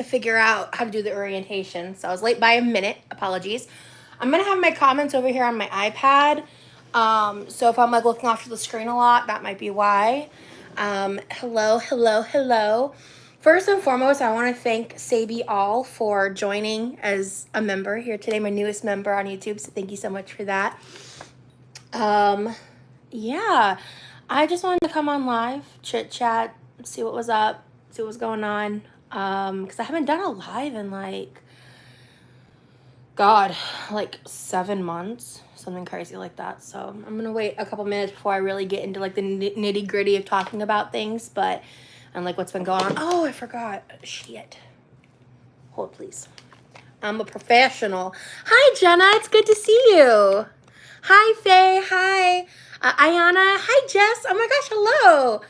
to figure out how to do the orientation. So I was late by a minute. Apologies. I'm going to have my comments over here on my iPad. So if I'm like looking off to the screen a lot, that might be why. Hello. First and foremost, I want to thank Sabi All for joining as a member here today, my newest member on YouTube. So thank you so much for that. Yeah, I just wanted to come on live, chit chat, see what was up, see what was going on. Because I haven't done a live in like 7 months, something crazy like that. So I'm gonna wait a couple minutes before I really get into like the nitty gritty of talking about things, and like what's been going on. Oh, I forgot. Shit. Hold, please. I'm a professional. Hi, Jenna. It's good to see you. Hi, Faye. Hi, Ayana. Hi, Jess. Oh my gosh, hello.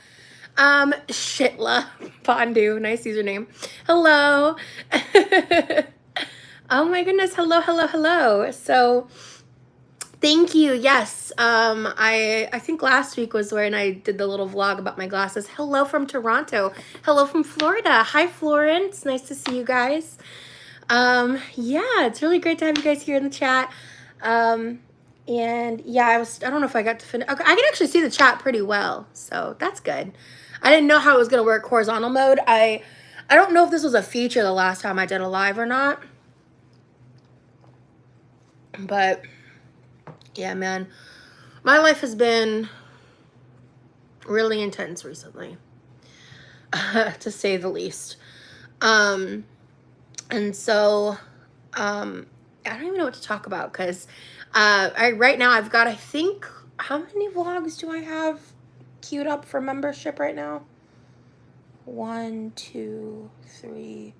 Shitla Pondu. Nice username. Hello. Oh my goodness. Hello. So, thank you. Yes. I think last week was when I did the little vlog about my glasses. Hello from Toronto. Hello from Florida. Hi, Florence. Nice to see you guys. Yeah, it's really great to have you guys here in the chat. And yeah, I don't know if I got to finish. Okay, I can actually see the chat pretty well, so that's good. I didn't know how it was going to work horizontal mode. I don't know if this was a feature the last time I did a live or not. But yeah, man, my life has been really intense recently, to say the least. And so, I don't even know what to talk about because right now I've got, I think, how many vlogs do I have queued up for membership right now? 1, 2, 3,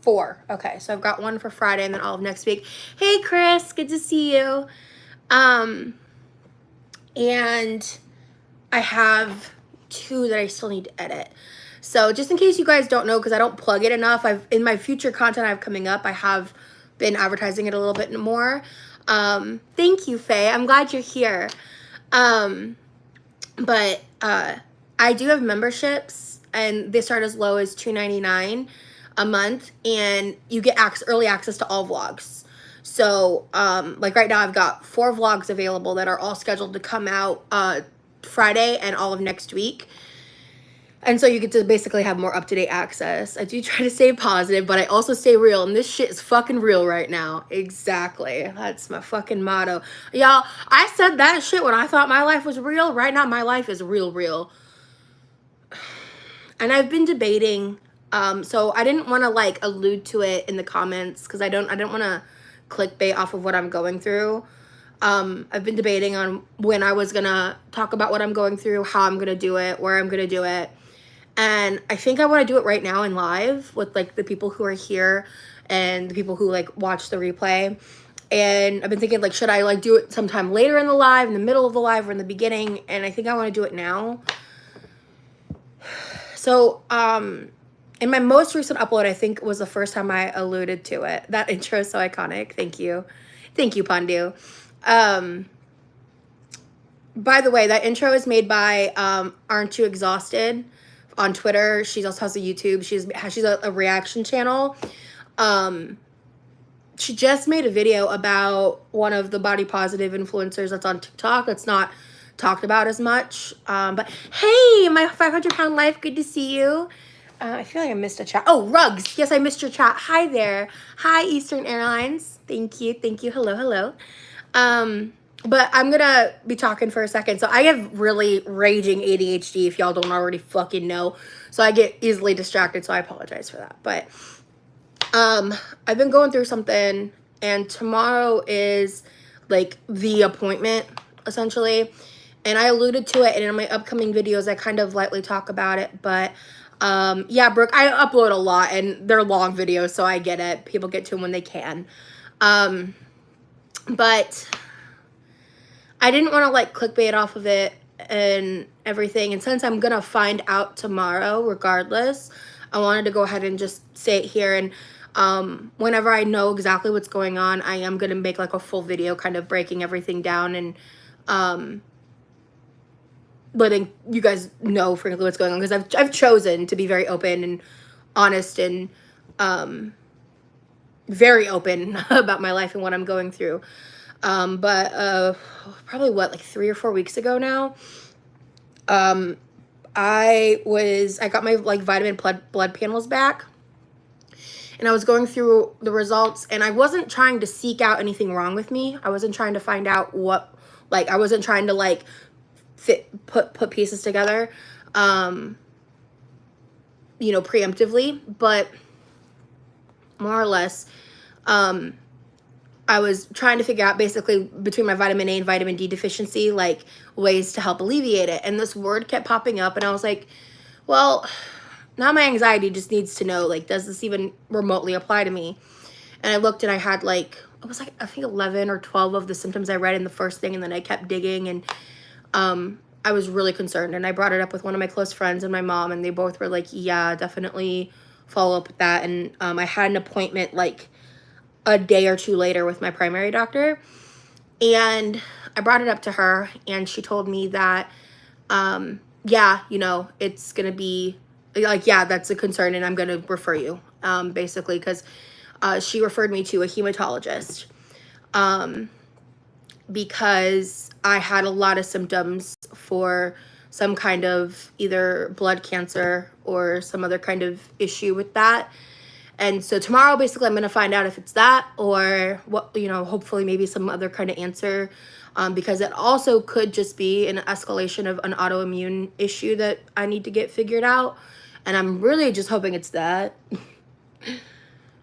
4. Okay, so I've got one for Friday and then all of next week. Hey, Chris, good to see you. And I have 2 that I still need to edit. So just in case you guys don't know, because I don't plug it enough, in my future content I have coming up, I have been advertising it a little bit more. Thank you, Faye. I'm glad you're here. But I do have memberships, and they start as low as $2.99 a month, and you get early access to all vlogs. So like right now I've got 4 vlogs available that are all scheduled to come out Friday and all of next week. And so you get to basically have more up-to-date access. I do try to stay positive, but I also stay real. And this shit is fucking real right now. Exactly. That's my fucking motto. Y'all, I said that shit when I thought my life was real. Right now, my life is real. And I've been debating. So I didn't want to like allude to it in the comments because I didn't want to clickbait off of what I'm going through. I've been debating on when I was going to talk about what I'm going through, how I'm going to do it, where I'm going to do it. And I think I want to do it right now in live with like the people who are here and the people who like watch the replay. And I've been thinking like, should I like do it sometime later in the live, in the middle of the live, or in the beginning? And I think I want to do it now. So, in my most recent upload, I think was the first time I alluded to it. That intro is so iconic. Thank you, Pandu. By the way, that intro is made by Aren't You Exhausted on Twitter. She also has a YouTube. She's a reaction channel. She just made a video about one of the body positive influencers that's on TikTok. That's not talked about as much. But hey, my 500-pound life, good to see you. I feel like I missed a chat. Oh, Rugs. Yes, I missed your chat. Hi there. Hi, Eastern Airlines. Thank you. Hello. But I'm gonna be talking for a second. So I have really raging ADHD, if y'all don't already fucking know. So I get easily distracted, so I apologize for that. But I've been going through something, and tomorrow is like the appointment, essentially. And I alluded to it, and in my upcoming videos, I kind of lightly talk about it. But yeah, Brooke, I upload a lot, and they're long videos, so I get it. People get to them when they can. But I didn't want to like clickbait off of it and everything. And since I'm going to find out tomorrow, regardless, I wanted to go ahead and just say it here. And whenever I know exactly what's going on, I am going to make like a full video kind of breaking everything down and letting you guys know frankly what's going on. Because I've chosen to be very open and honest and very open about my life and what I'm going through. But probably what, like 3 or 4 weeks ago now, I got my like vitamin blood panels back, and I was going through the results, and I wasn't trying to seek out anything wrong with me. I wasn't trying to find out what, like, I wasn't trying to like put pieces together, preemptively, but more or less, I was trying to figure out basically between my vitamin A and vitamin D deficiency, like ways to help alleviate it. And this word kept popping up, and I was like, well, now my anxiety just needs to know, like, does this even remotely apply to me? And I looked, and I had like, it was like, I think 11 or 12 of the symptoms I read in the first thing. And then I kept digging, and I was really concerned, and I brought it up with one of my close friends and my mom, and they both were like, yeah, definitely follow up with that. And I had an appointment like a day or two later with my primary doctor, and I brought it up to her, and she told me that, yeah, it's going to be like, yeah, that's a concern, and I'm going to refer you, basically, because she referred me to a hematologist, because I had a lot of symptoms for some kind of either blood cancer or some other kind of issue with that. And so tomorrow, basically, I'm going to find out if it's that or what, hopefully maybe some other kind of answer, because it also could just be an escalation of an autoimmune issue that I need to get figured out. And I'm really just hoping it's that.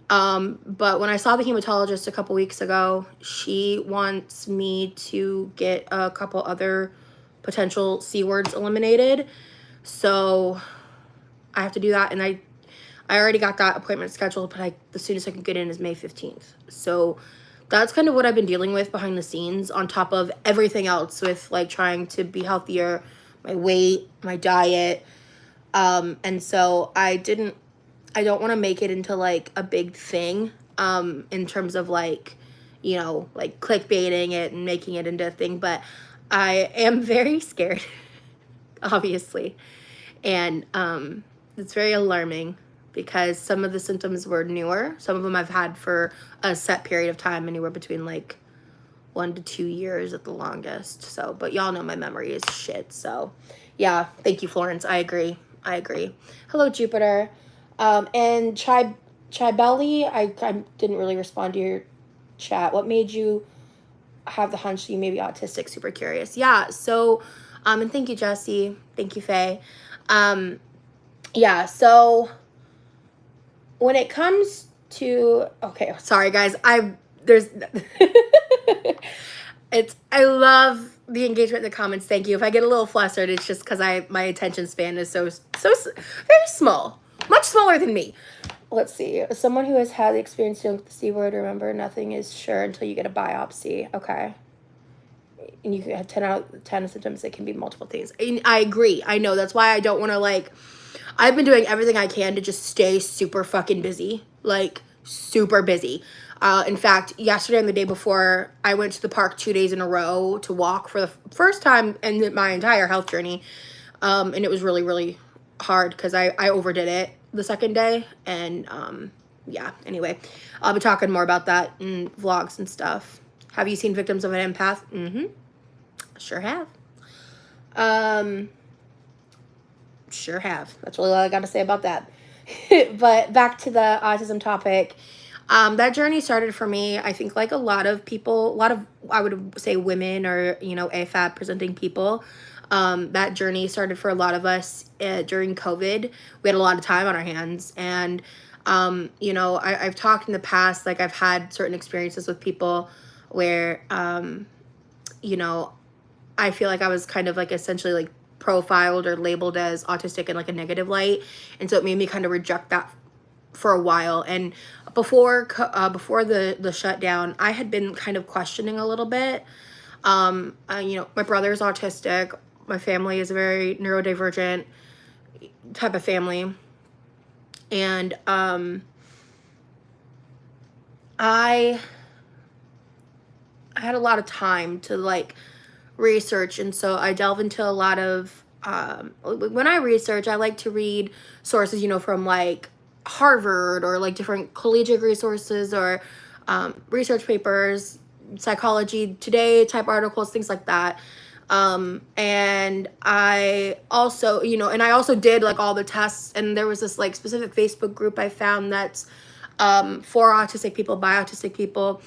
But when I saw the hematologist a couple weeks ago, she wants me to get a couple other potential C words eliminated. So I have to do that, and I already got that appointment scheduled, but the soonest I can get in is May 15th. So that's kind of what I've been dealing with behind the scenes, on top of everything else with like trying to be healthier, my weight, my diet. And so I don't want to make it into like a big thing, in terms of like, like clickbaiting it and making it into a thing, but I am very scared, obviously. And, it's very alarming, because some of the symptoms were newer. Some of them I've had for a set period of time, anywhere between like 1 to 2 years at the longest. So, but y'all know my memory is shit. So yeah, thank you, Florence. I agree. Hello, Jupiter. And Belly, I didn't really respond to your chat. What made you have the hunch that you may be autistic? Super curious. Yeah. So, and thank you, Jesse. Thank you, Faye. Yeah. So when it comes to, okay, sorry guys, I love the engagement in the comments. Thank you. If I get a little flustered, it's just because my attention span is so very small, much smaller than me. Let's see. As someone who has had the experience dealing with the C word, remember, nothing is sure until you get a biopsy. Okay. And you can have 10 out of 10 symptoms. It can be multiple things. And I agree. I know. That's why I don't want to like, I've been doing everything I can to just stay super fucking busy, like super busy. In fact, yesterday and the day before, I went to the park 2 days in a row to walk for the first time in my entire health journey. And it was really, really hard because I overdid it the second day. And yeah, anyway, I'll be talking more about that in vlogs and stuff. Have you seen Victims of an Empath? Mm-hmm. Sure have. Sure have. That's really all I got to say about that. But back to the autism topic. That journey started for me, I think, like a lot of people, I would say women or, AFAB presenting people. That journey started for a lot of us during COVID. We had a lot of time on our hands. And, I've talked in the past, like I've had certain experiences with people where, I feel like I was kind of like essentially like profiled or labeled as autistic in like a negative light. And so it made me kind of reject that for a while. And before the shutdown, I had been kind of questioning a little bit. My brother's autistic. My family is a very neurodivergent type of family. And I had a lot of time to like research, and so I delve into a lot of when I research, I like to read sources, from like Harvard or like different collegiate resources or research papers, Psychology Today type articles, things like that. And I also, you know, and I also did like all the tests, and there was this like specific Facebook group I found that's for autistic people, by autistic people.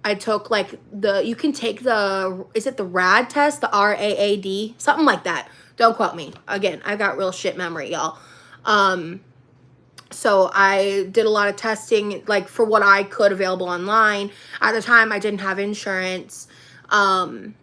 I took like you can take is it the RAD test, the RAAD, something like that. Don't quote me. Again, I got real shit memory, y'all. So I did a lot of testing, like for what I could available online. At the time, I didn't have insurance. And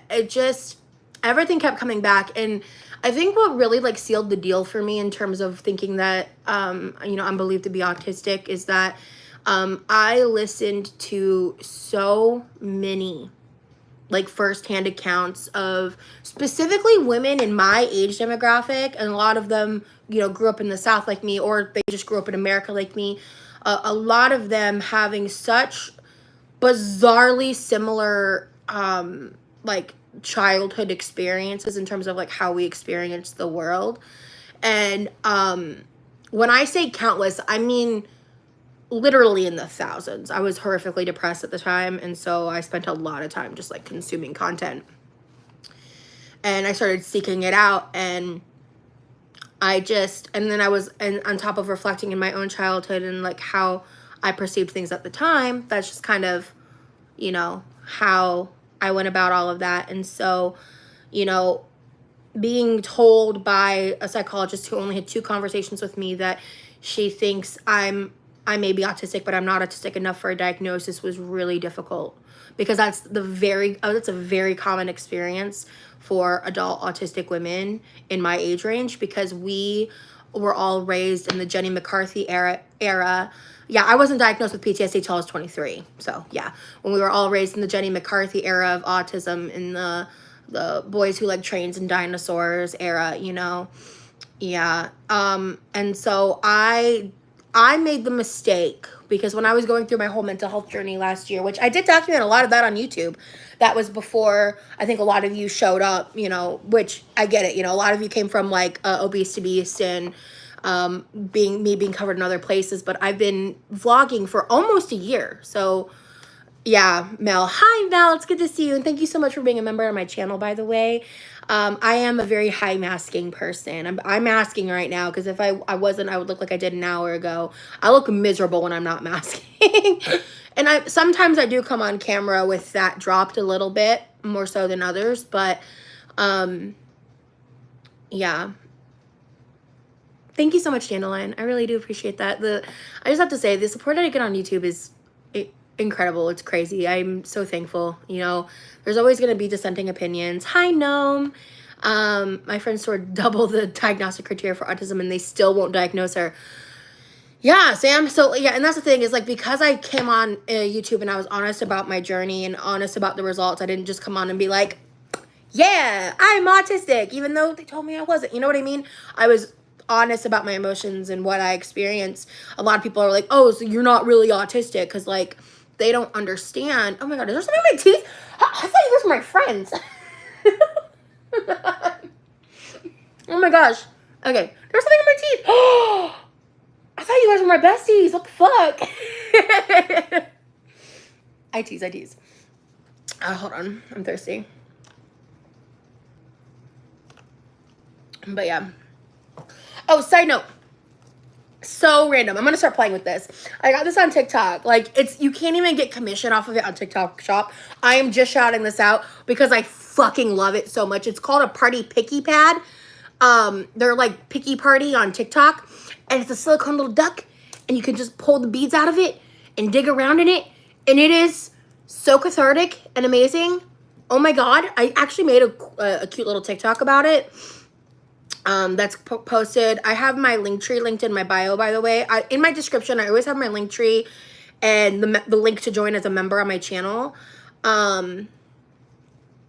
it just, everything kept coming back. And I think what really like sealed the deal for me in terms of thinking that, you know, I'm believed to be autistic is that I listened to so many like firsthand accounts of specifically women in my age demographic, and a lot of them, you know, grew up in the South like me, or they just grew up in America like me. A lot of them having such bizarrely similar like childhood experiences in terms of like how we experience the world. And when I say countless, I mean literally in the thousands. I was horrifically depressed at the time, and so I spent a lot of time just like consuming content. And I started seeking it out, and then I was, and on top of reflecting in my own childhood and like how I perceived things at the time, that's just kind of, you know, how I went about all of that. And so, you know, being told by a psychologist who only had 2 conversations with me that she thinks I may be autistic, but I'm not autistic enough for a diagnosis was really difficult, because that's a very common experience for adult autistic women in my age range, because we were all raised in the Jenny McCarthy era. Yeah, I wasn't diagnosed with PTSD till I was 23. So yeah, when we were all raised in the Jenny McCarthy era of autism, in the boys who like trains and dinosaurs era, you know. Yeah. And so I made the mistake, because when I was going through my whole mental health journey last year, which I did document a lot of that on YouTube, that was before I think a lot of you showed up, you know, which I get it, you know, a lot of you came from like Obese to Beast and being covered in other places, but I've been vlogging for almost a year. So yeah, Mel. Hi, Mel. It's good to see you. And thank you so much for being a member of my channel, by the way. I am a very high masking person. I'm masking right now, because if I wasn't, I would look like I did an hour ago. I look miserable when I'm not masking. And sometimes I do come on camera with that dropped a little bit, more so than others. But, yeah. Thank you so much, Dandelion. I really do appreciate that. I just have to say, the support that I get on YouTube is incredible. It's crazy. I'm so thankful. You know, there's always going to be dissenting opinions. Hi, Gnome. My friend scored double the diagnostic criteria for autism, and they still won't diagnose her. Yeah, Sam. So yeah, and that's the thing, is like, because I came on YouTube and I was honest about my journey and honest about the results, I didn't just come on and be like, yeah, I'm autistic, even though they told me I wasn't. You know what I mean? I was honest about my emotions and what I experienced. A lot of people are like, oh, so you're not really autistic, because like they don't understand. Oh my God, is there something in my teeth? I thought you guys were my friends. Oh my gosh. Okay, there's something in my teeth. Oh, I thought you guys were my besties. What the fuck? I tease. Hold on. I'm thirsty. But yeah. Oh, side note. So random. I'm going to start playing with this. I got this on TikTok. Like, you can't even get commission off of it on TikTok Shop. I am just shouting this out because I fucking love it so much. It's called a Party Picky Pad. They're like Picky Party on TikTok. And it's a silicone little duck. And you can just pull the beads out of it and dig around in it. And it is so cathartic and amazing. Oh my God. I actually made a cute little TikTok about it. That's posted. I have my link tree linked in my bio, by the way. In my description, I always have my link tree and the link to join as a member on my channel.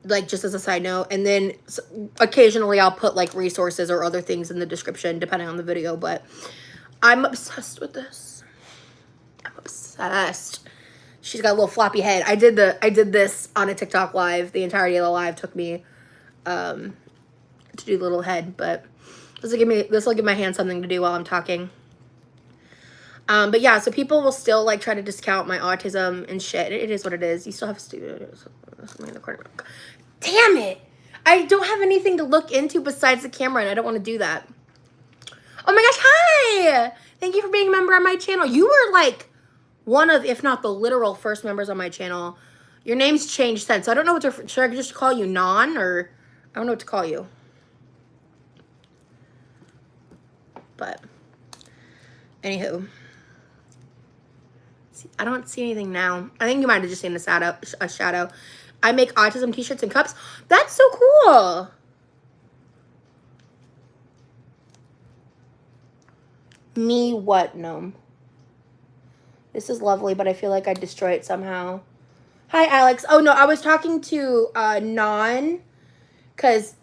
Like, just as a side note. And then occasionally I'll put like resources or other things in the description depending on the video, but I'm obsessed with this. I'm obsessed. She's got a little floppy head. I did this on a TikTok live. The entirety of the live took me to do the little head, but This will give my hand something to do while I'm talking. But yeah, so people will still like try to discount my autism and shit. It is what it is. You still have something in the corner. Damn it! I don't have anything to look into besides the camera, and I don't want to do that. Oh my gosh, hi! Thank you for being a member on my channel. You were like one of, if not the literal first members on my channel. Your name's changed since. So I don't know what to, should I just call you Non, or I don't know what to call you. But anywho. I don't see anything now. I think you might have just seen a shadow. I make autism t-shirts and cups. That's so cool. Me what, Gnome? This is lovely, but I feel like I'd destroy it somehow. Hi, Alex. Oh, no, I was talking to Non, because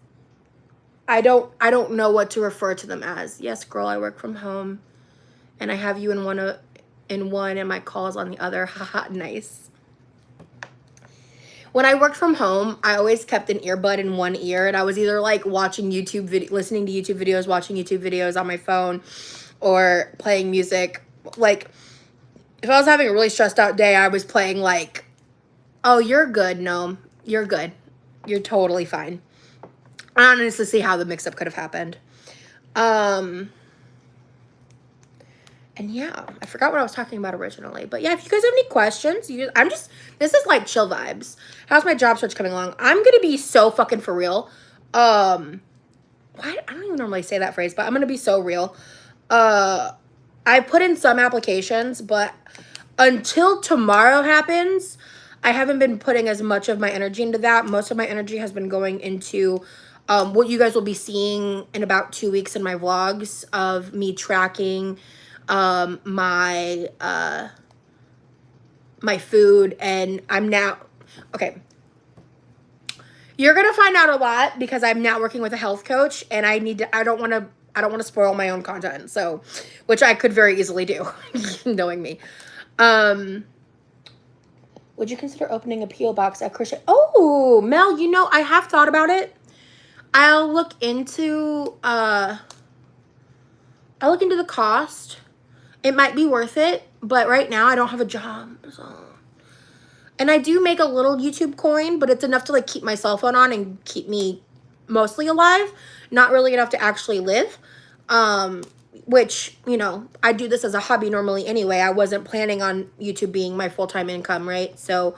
I don't know what to refer to them as. Yes, girl, I work from home, and I have you in one and my calls on the other. Haha, nice. When I worked from home, I always kept an earbud in one ear, and I was either like watching listening to YouTube videos, watching YouTube videos on my phone, or playing music. Like, if I was having a really stressed out day, I was playing like, oh, you're good, Gnome. You're good. You're totally fine. I don't honestly see how the mix-up could have happened. And yeah, I forgot what I was talking about originally. But yeah, if you guys have any questions, this is like chill vibes. How's my job search coming along? I'm going to be so fucking for real. I don't even normally say that phrase, but I'm going to be so real. I put in some applications, but until tomorrow happens, I haven't been putting as much of my energy into that. Most of my energy has been going into what you guys will be seeing in about 2 weeks in my vlogs of me tracking my food. And I'm now, okay, you're gonna find out a lot because I'm now working with a health coach, and I don't want to spoil my own content, so, which I could very easily do, knowing me. Would you consider opening a P.O. box at Christian? Oh, Mel, you know, I have thought about it. I'll look into the cost. It might be worth it, but right now I don't have a job, so. And I do make a little YouTube coin, but it's enough to like keep my cell phone on and keep me mostly alive. Not really enough to actually live. Which, you know, I do this as a hobby normally anyway. I wasn't planning on YouTube being my full-time income, right? So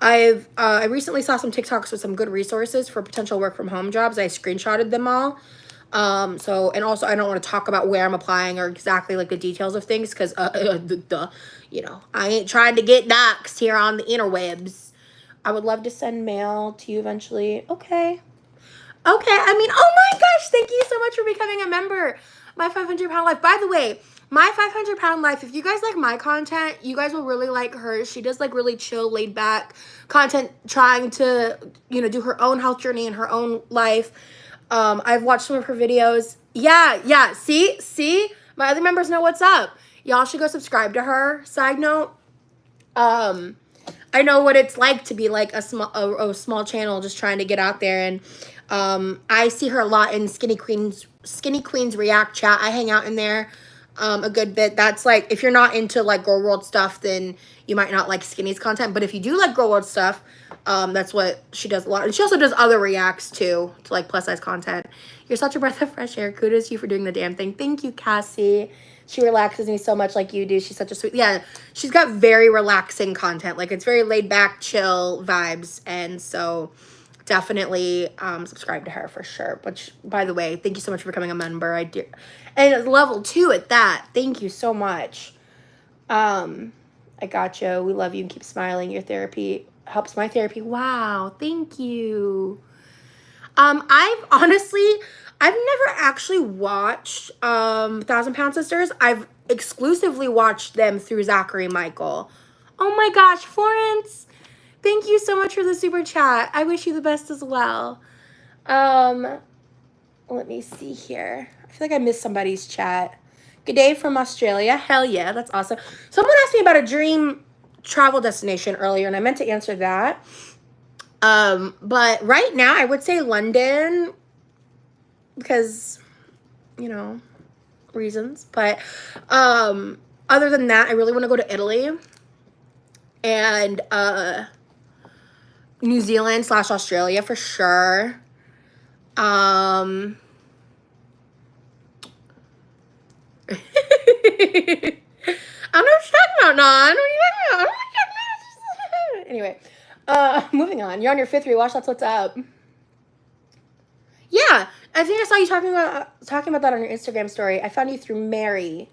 I recently saw some TikToks with some good resources for potential work from home jobs. I screenshotted them all. And also I don't want to talk about where I'm applying or exactly like the details of things, because you know, I ain't trying to get doxxed here on the interwebs. I would love to send mail to you eventually. Okay. I mean, oh my gosh, thank you so much for becoming a member. My 500-pound life. By the way, my 500-pound life, if you guys like my content, you guys will really like hers. She does like really chill, laid back content, trying to, you know, do her own health journey in her own life. I've watched some of her videos. Yeah. See? My other members know what's up. Y'all should go subscribe to her. Side note, I know what it's like to be like a small channel just trying to get out there, and I see her a lot in Skinny Queens React chat. I hang out in there a good bit. That's like, if you're not into like Girl World stuff, then you might not like Skinny's content. But if you do like Girl World stuff, that's what she does a lot. And she also does other reacts too, to like plus size content. You're such a breath of fresh air. Kudos to you for doing the damn thing. Thank you, Cassie. She relaxes me so much like you do. She's such a sweet, yeah, she's got very relaxing content. Like, it's very laid back, chill vibes. And so definitely subscribe to her for sure. Which, by the way, thank you so much for becoming a member. I do. And level 2 at that. Thank you so much. I got you. We love you and keep smiling. Your therapy helps my therapy. Wow. Thank you. I've never actually watched 1,000 Pound Sisters. I've exclusively watched them through Zachary Michael. Oh my gosh, Florence. Thank you so much for the super chat. I wish you the best as well. Let me see here. I feel like I missed somebody's chat. Good day from Australia. Hell yeah, that's awesome. Someone asked me about a dream travel destination earlier, and I meant to answer that. But right now I would say London, because you know, reasons. But other than that, I really want to go to Italy and New Zealand / Australia for sure. I don't know what you're talking about, Non. What are you talking about? Anyway, moving on. You're on your 5th rewatch. That's what's up. Yeah, I think I saw you talking about that on your Instagram story. I found you through Mary.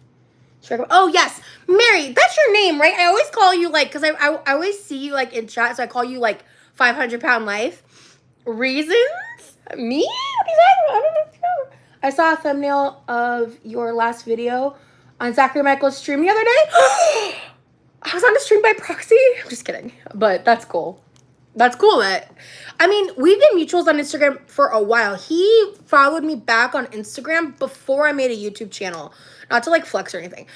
Oh yes, Mary. That's your name, right? I always call you like, because I always see you like in chat, so I call you like 500-pound life. Reasons? Me? I don't know. I saw a thumbnail of your last video on Zachary Michael's stream the other day. I was on a stream by proxy. I'm just kidding, but that's cool. That's cool. We've been mutuals on Instagram for a while. He followed me back on Instagram before I made a YouTube channel. Not to like flex or anything.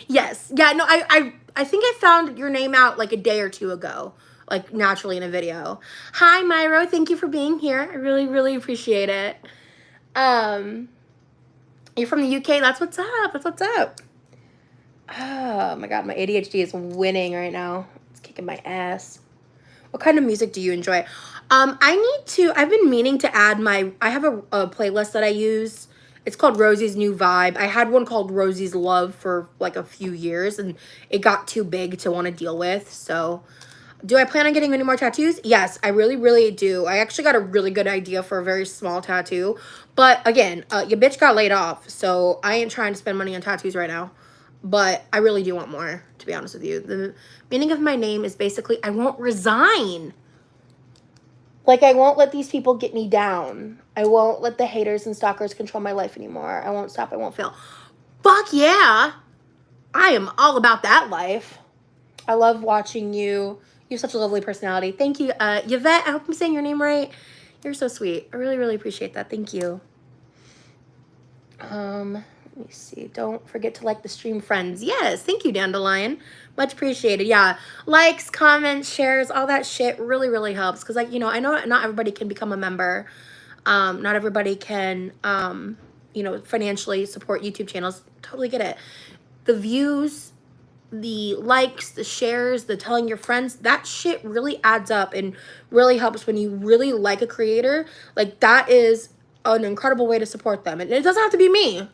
Yes. Yeah, no, I think I found your name out like a day or two ago, like naturally in a video. Hi, Myro. Thank you for being here. I really, really appreciate it. You're from the UK. That's what's up. That's what's up. Oh my God, my ADHD is winning right now. It's kicking my ass. What kind of music do you enjoy? I've been meaning to add I have a playlist that I use. It's called Rosie's New Vibe. I had one called Rosie's Love for like a few years, and it got too big to want to deal with. So do I plan on getting any more tattoos? Yes, I really, really do. I actually got a really good idea for a very small tattoo. But again, your bitch got laid off, so I ain't trying to spend money on tattoos right now. But I really do want more, to be honest with you. The meaning of my name is basically I won't resign. Like, I won't let these people get me down. I won't let the haters and stalkers control my life anymore. I won't stop. I won't fail. Fuck yeah. I am all about that life. I love watching you. You have such a lovely personality. Thank you. Yvette, I hope I'm saying your name right. You're so sweet. I really, really appreciate that. Thank you. Let me see. Don't forget to like the stream, friends. Yes, thank you, Dandelion. Much appreciated. Yeah, likes, comments, shares, all that shit really, really helps. Because, like, I know not everybody can become a member. Not everybody can, financially support YouTube channels. Totally get it. The views, the likes, the shares, the telling your friends, that shit really adds up and really helps when you really like a creator. Like, that is an incredible way to support them. And it doesn't have to be me,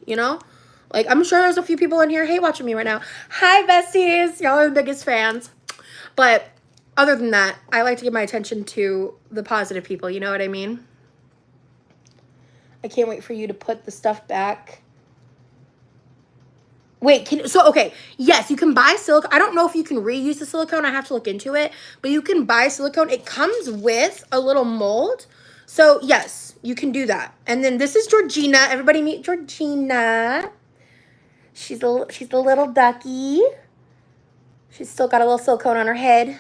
Like, I'm sure there's a few people in here hate watching me right now. Hi, besties. Y'all are the biggest fans. But other than that, I like to give my attention to the positive people. You know what I mean? I can't wait for you to put the stuff back. Wait, okay. Yes, you can buy silicone. I don't know if you can reuse the silicone. I have to look into it. But you can buy silicone. It comes with a little mold. So, yes, you can do that. And then this is Georgina. Everybody meet Georgina. She's the little ducky. She's still got a little silicone on her head.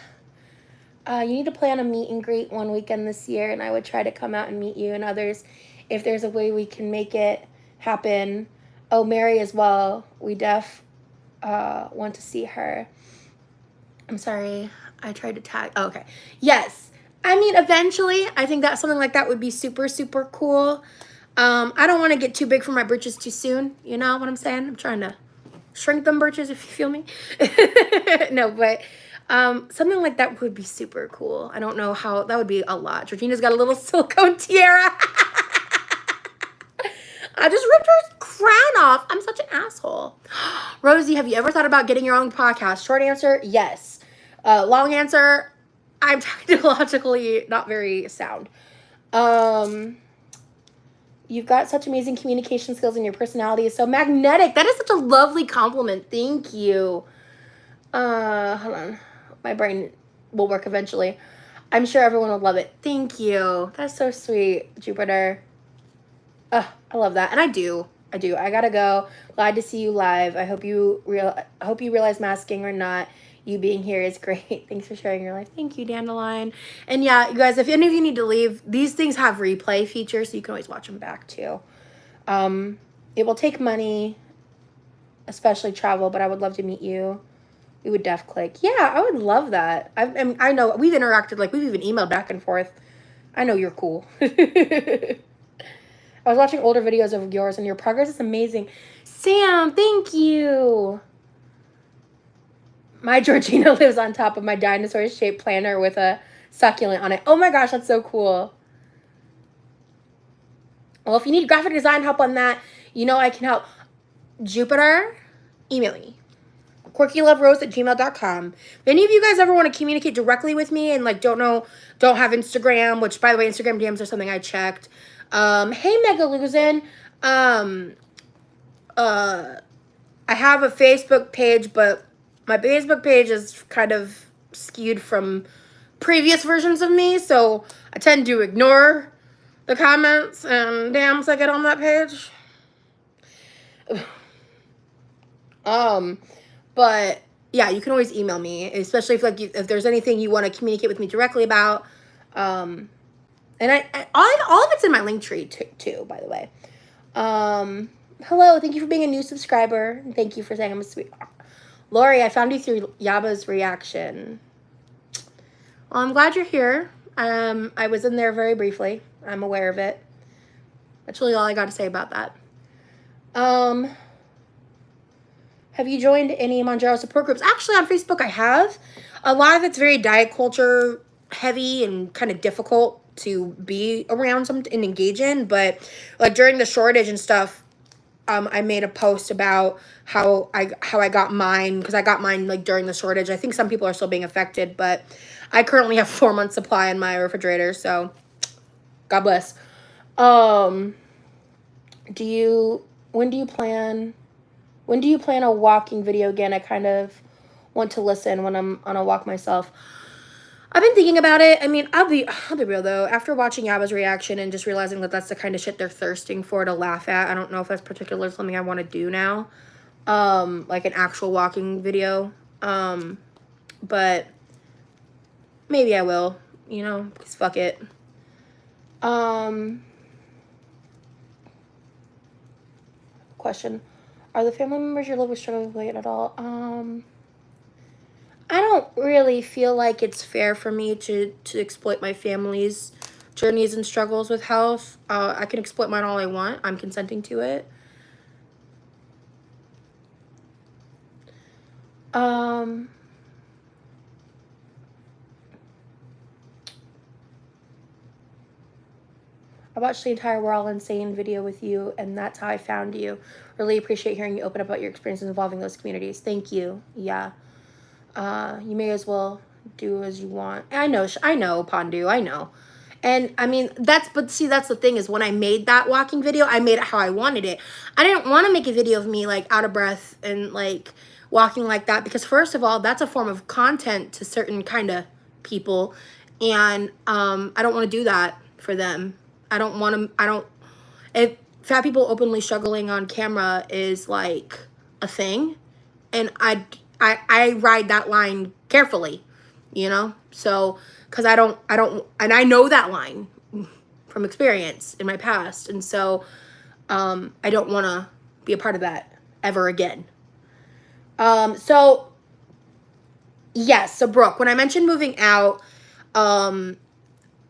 You need to plan a meet and greet one weekend this year, and I would try to come out and meet you and others if there's a way we can make it happen. Oh, Mary as well. We want to see her. I'm sorry. I tried to tag. Oh, okay. Yes. Eventually, I think that something like that would be super, super cool. I don't want to get too big for my britches too soon. You know what I'm saying? I'm trying to shrink them britches, if you feel me. No, but something like that would be super cool. I don't know how. That would be a lot. Georgina's got a little silicone tiara. I just ripped her crown off. I'm such an asshole. Rosie, have you ever thought about getting your own podcast? Short answer, yes. Long answer, I'm technologically not very sound. You've got such amazing communication skills and your personality is so magnetic. That is such a lovely compliment. Thank you. Hold on. My brain will work eventually. I'm sure everyone will love it. Thank you. That's so sweet, Jupiter. I love that. And I do. I gotta go. Glad to see you live. I hope you realize masking or not, you being here is great. Thanks for sharing your life. Thank you, Dandelion. And yeah, you guys, if any of you need to leave, these things have replay features, so you can always watch them back too. It will take money, especially travel, but I would love to meet you. We would def click. Yeah, I would love that. I know we've interacted, like we've even emailed back and forth. I know you're cool. I was watching older videos of yours, and your progress is amazing. Sam, thank you. My Georgina lives on top of my dinosaur-shaped planter with a succulent on it. Oh my gosh, that's so cool. Well, if you need graphic design help on that, you know I can help. Jupiter, email me. Quirkyloverosee@gmail.com. If any of you guys ever want to communicate directly with me and like don't have Instagram, which by the way, Instagram DMs are something I checked. Hey Megaluzin. I have a Facebook page, but my Facebook page is kind of skewed from previous versions of me, so I tend to ignore the comments and DMs I get on that page. But yeah, you can always email me, especially if there's anything you want to communicate with me directly about. And all of it's in my link tree too, by the way. Hello, thank you for being a new subscriber. Thank you for saying I'm a sweet. Lori, I found you through Yaba's reaction. Well, I'm glad you're here. I was in there very briefly. I'm aware of it. That's really all I got to say about that. Have you joined any Monjaro support groups? Actually, on Facebook, I have. A lot of it's very diet culture heavy and kind of difficult to be around and engage in. But like during the shortage and stuff, I made a post about how I got mine, because I got mine like during the shortage. I think some people are still being affected, but I currently have 4 months supply in my refrigerator, so God bless. When do you plan a walking video again? I kind of want to listen when I'm on a walk myself. I've been thinking about it. I mean, I'll be real though. After watching Yaba's reaction and just realizing that that's the kind of shit they're thirsting for to laugh at, I don't know if that's particularly something I want to do now. Like an actual walking video. But maybe I will, you know, because fuck it. Question. Are the family members you live with struggling with weight at all? I don't really feel like it's fair for me to exploit my family's journeys and struggles with health. I can exploit mine all I want. I'm consenting to it. I watched the entire We're All Insane video with you, and that's how I found you. Really appreciate hearing you open up about your experiences involving those communities. Thank you. Yeah. You may as well do as you want. I know, Pondu, I know. And I mean, that's the thing is when I made that walking video, I made it how I wanted it. I didn't want to make a video of me like out of breath and like walking like that, because first of all, that's a form of content to certain kind of people. And I don't want to do that for them. If fat people openly struggling on camera is like a thing, and I ride that line carefully, you know? So, because I don't, and I know that line from experience in my past. And so, I don't want to be a part of that ever again. So, yes. So, Brooke, when I mentioned moving out,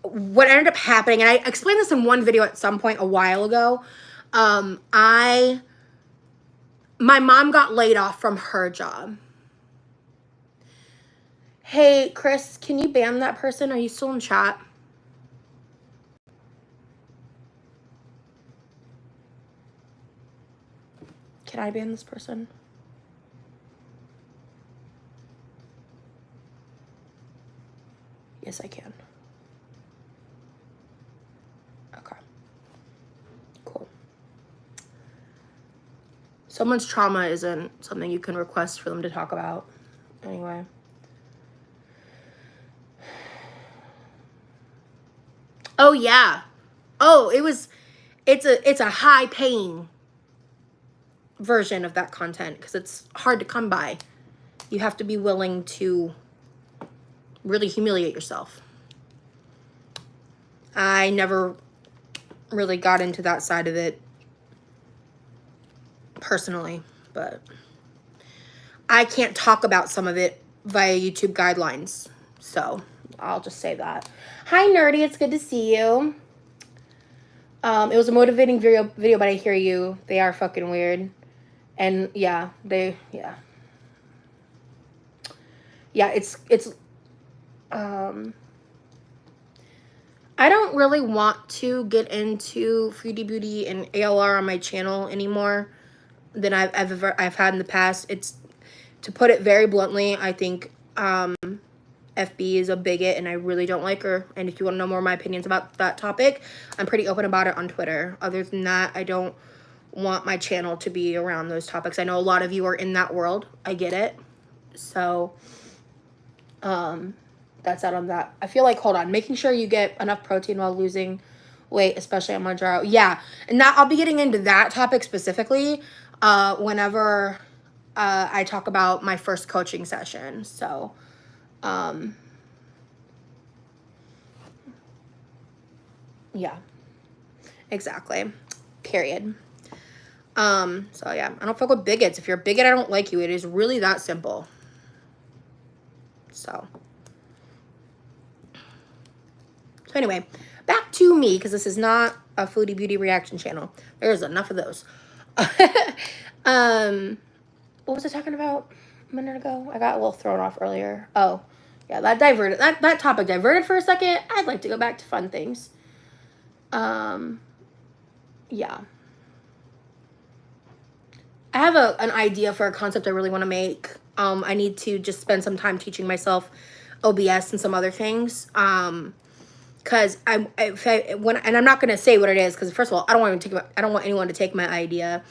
what ended up happening, and I explained this in one video at some point a while ago, my mom got laid off from her job. Hey, Chris, can you ban that person? Are you still in chat? Can I ban this person? Yes, I can. Okay. Cool. Someone's trauma isn't something you can request for them to talk about. Anyway. Oh, yeah. Oh, it's a high paying version of that content because it's hard to come by. You have to be willing to really humiliate yourself. I never really got into that side of it personally, but I can't talk about some of it via YouTube guidelines. So I'll just say that. Hi, Nerdy. It's good to see you. It was a motivating video, but I hear you. They are fucking weird. And yeah, yeah, it's, I don't really want to get into 3D beauty and ALR on my channel anymore than I've had in the past. It's, to put it very bluntly, I think, FB is a bigot and I really don't like her. And if you want to know more of my opinions about that topic, I'm pretty open about it on Twitter. Other than that, I don't want my channel to be around those topics. I know a lot of you are in that world. I get it. So, that's out on that. I feel like, hold on, making sure you get enough protein while losing weight, especially on Mounjaro. Yeah, and that I'll be getting into that topic specifically whenever I talk about my first coaching session. So, yeah, exactly. Period. So yeah, I don't fuck with bigots. If you're a bigot, I don't like you. It is really that simple. So anyway, back to me, because this is not a foodie beauty reaction channel. There's enough of those. What was I talking about a minute ago? I got a little thrown off earlier. Oh, yeah, that diverted. That topic diverted for a second. I'd like to go back to fun things. Yeah. I have an idea for a concept I really want to make. I need to just spend some time teaching myself OBS and some other things. Because and I'm not gonna say what it is, because first of all, I don't want anyone to take my idea.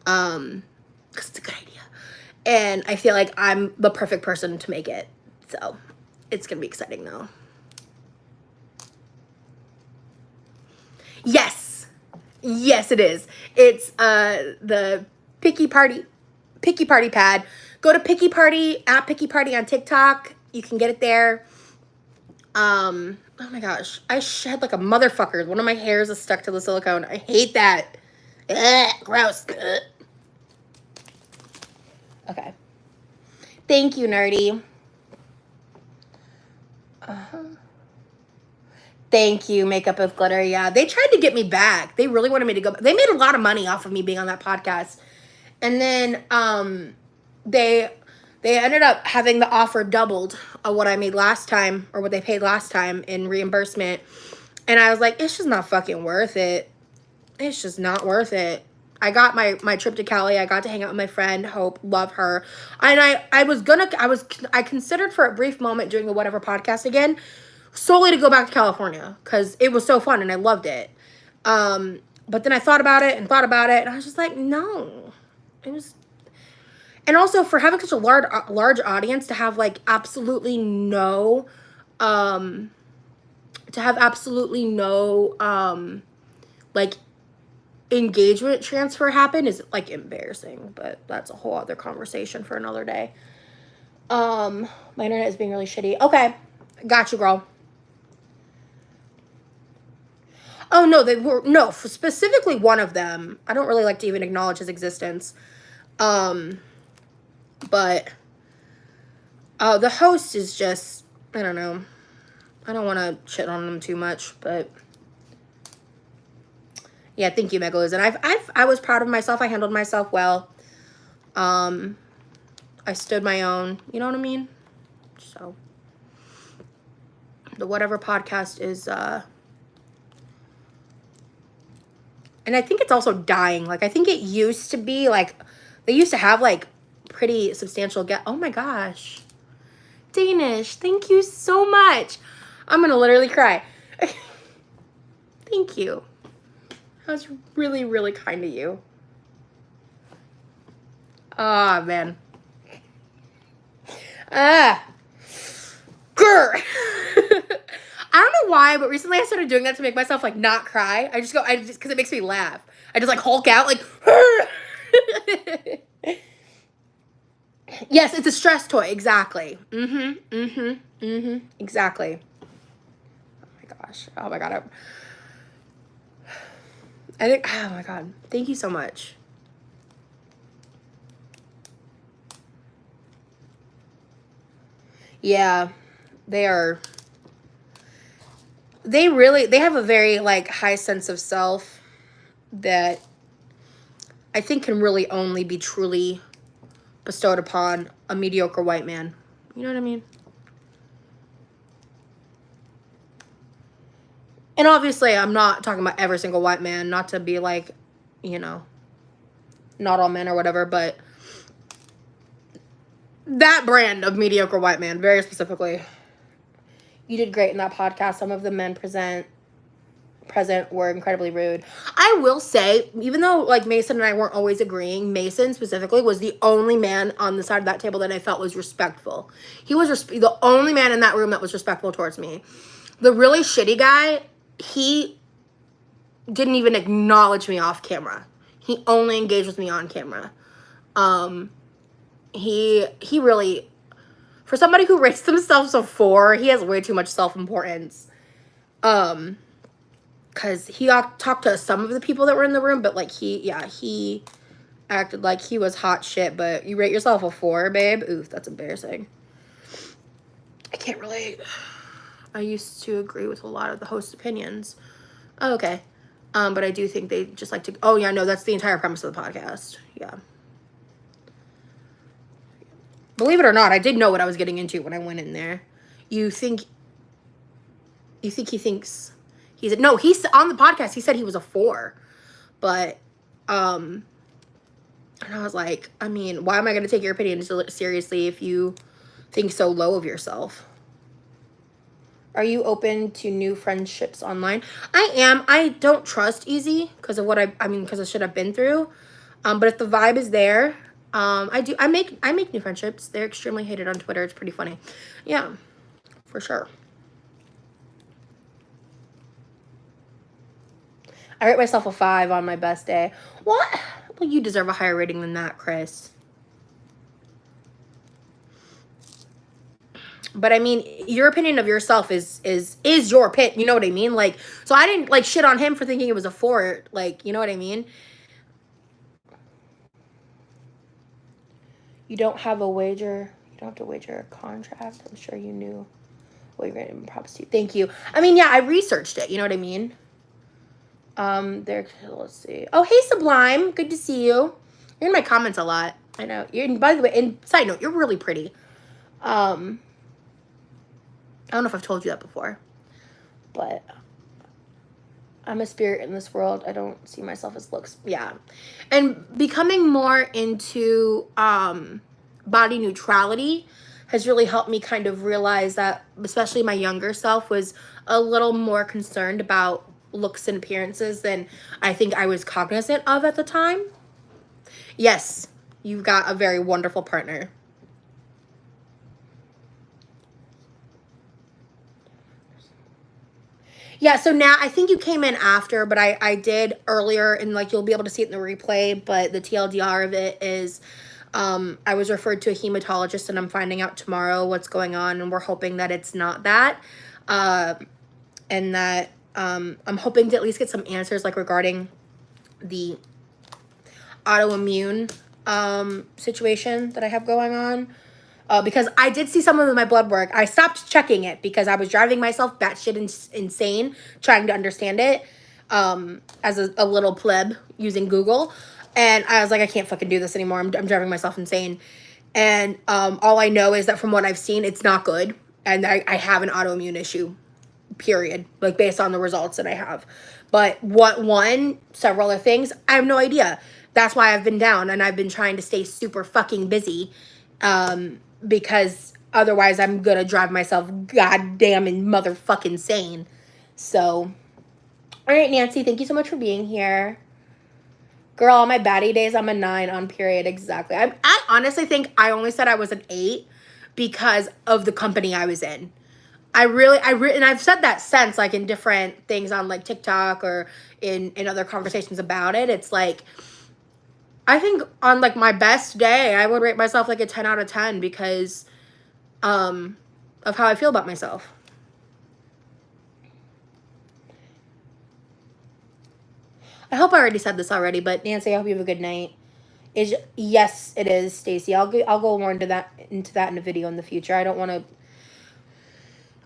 Because it's a good idea, and I feel like I'm the perfect person to make it. So it's gonna be exciting though. Yes, it is. It's the Picky Party pad. Go to Picky Party on TikTok. You can get it there. Oh my gosh, I shed like a motherfucker. One of my hairs is stuck to the silicone. I hate that. Ugh, gross. Ugh. Okay. Thank you, Nerdy. Thank you, Makeup with Glitter. Yeah, they tried to get me back. They really wanted me to go. They made a lot of money off of me being on that podcast. And then they ended up having the offer doubled of what I made last time, or what they paid last time in reimbursement. And I was like, it's just not fucking worth it. It's just not worth it. I got my trip to Cali. I got to hang out with my friend Hope. Love her. And I considered for a brief moment doing the Whatever podcast again, solely to go back to California, because it was so fun and I loved it. But then I thought about it, and I was just like, no. It was, and also for having such a large audience, to have like absolutely no like engagement transfer happen is like embarrassing, but that's a whole other conversation for another day. My internet is being really shitty. Okay, got you, girl. Oh no, specifically one of them. I don't really like to even acknowledge his existence. But the host is just, I don't know. I don't want to shit on them too much, but yeah, thank you, Megalos. And I was proud of myself. I handled myself well. I stood my own. You know what I mean? So the Whatever podcast is, and I think it's also dying. Like, I think it used to be like, they used to have like pretty substantial oh my gosh. Danish, thank you so much. I'm gonna literally cry. Thank you. That was really, really kind of you. Ah, oh, man. Grr. I don't know why, but recently I started doing that to make myself like not cry. I just because it makes me laugh. I just like Hulk out like. Yes, it's a stress toy. Exactly. Exactly. Oh my gosh. Oh my god. I think. Oh my god. Thank you so much. Yeah, they they have a very like high sense of self that I think can really only be truly bestowed upon a mediocre white man. You know what I mean? And obviously, I'm not talking about every single white man, not to be like, you know, not all men or whatever, but that brand of mediocre white man, very specifically. You did great in that podcast. Some of the men present were incredibly rude. I will say, even though like Mason and I weren't always agreeing, Mason specifically was the only man on the side of that table that I felt was respectful. He was the only man in that room that was respectful towards me. The really shitty guy, he didn't even acknowledge me off camera. He only engaged with me on camera. He really, for somebody who rates themselves a 4, he has way too much self-importance. Because he talked to some of the people that were in the room, but like he acted like he was hot shit. But you rate yourself a 4, babe? Oof, that's embarrassing. I can't relate. I used to agree with a lot of the host's opinions. Oh, okay. But I do think they just like to... Oh, yeah, no, that's the entire premise of the podcast. Yeah. Believe it or not, I did know what I was getting into when I went in there. You think he thinks... No, he's on the podcast. He said he was a 4. But, and I was like, I mean, why am I going to take your opinion seriously if you think so low of yourself? Are you open to new friendships online? I am. I don't trust easy because of what because of shit I've been through. But if the vibe is there, I make new friendships. They're extremely hated on Twitter. It's pretty funny. Yeah, for sure. I rate myself a 5 on my best day. What? Well, you deserve a higher rating than that, Chris. But I mean, your opinion of yourself is your opinion. You know what I mean? Like, so I didn't like shit on him for thinking it was a 4. Like, you know what I mean? You don't have a wager. You don't have to wager a contract. I'm sure you knew what you're going to promise to you. Thank you. I mean, yeah, I researched it. You know what I mean? Let's see. Oh, hey, Sublime. Good to see you. You're in my comments a lot. I know. By the way, and side note, you're really pretty. I don't know if I've told you that before, but I'm a spirit in this world. I don't see myself as looks. Yeah. And becoming more into body neutrality has really helped me kind of realize that, especially my younger self was a little more concerned about looks and appearances than I think I was cognizant of at the time. Yes, you've got a very wonderful partner. Yeah, so now I think you came in after, but I did earlier, and like you'll be able to see it in the replay, but the TLDR of it is I was referred to a hematologist, and I'm finding out tomorrow what's going on, and we're hoping that it's not that. And that I'm hoping to at least get some answers like regarding the autoimmune situation that I have going on. Because I did see some of my blood work. I stopped checking it because I was driving myself batshit insane trying to understand it as a little pleb using Google. And I was like, I can't fucking do this anymore. I'm driving myself insane. And all I know is that from what I've seen, it's not good. And I have an autoimmune issue, period. Like, based on the results that I have. But several other things, I have no idea. That's why I've been down. And I've been trying to stay super fucking busy. Because otherwise I'm going to drive myself goddamn and motherfucking insane. So, all right, Nancy, thank you so much for being here. Girl, on my baddie days, I'm a 9 on period. Exactly. I honestly think I only said I was an 8 because of the company I was in. And I've said that since, like, in different things on, like, TikTok or in other conversations about it. It's like, I think on, like, my best day, I would rate myself, like, a 10 out of 10 because of how I feel about myself. I hope I already said this already, but Nancy, I hope you have a good night. Yes, it is, Stacey. I'll go more into that in a video in the future.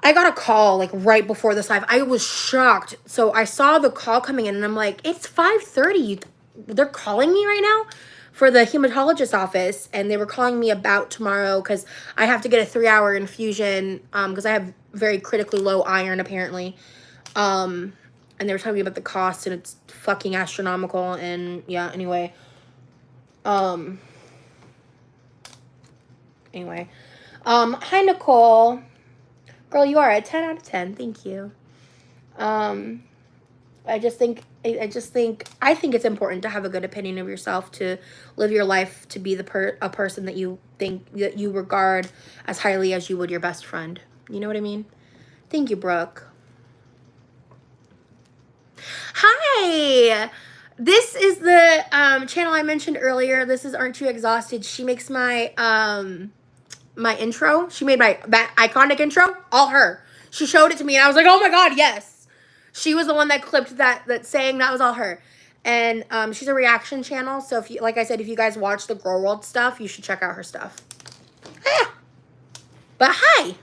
I I got a call like right before this live. I was shocked. So I saw the call coming in and I'm like, it's 5:30. They're calling me right now for the hematologist office, and they were calling me about tomorrow because I have to get a 3-hour infusion because I have very critically low iron apparently. And they were telling me about the cost, and it's fucking astronomical. And yeah, anyway. Hi Nicole. Girl, you are a 10 out of 10. Thank you. I think it's important to have a good opinion of yourself, to live your life, to be a person that you think, that you regard as highly as you would your best friend. You know what I mean? Thank you, Brooke. Hi. This is the channel I mentioned earlier. This is Aren't You Exhausted? She makes my my intro. She made that iconic intro. All her. She showed it to me and I was like, oh my God, yes. She was the one that clipped that saying. That was all her. And she's a reaction channel. So if you, like I said, if you guys watch the Girl World stuff, you should check out her stuff. Ah. But hi.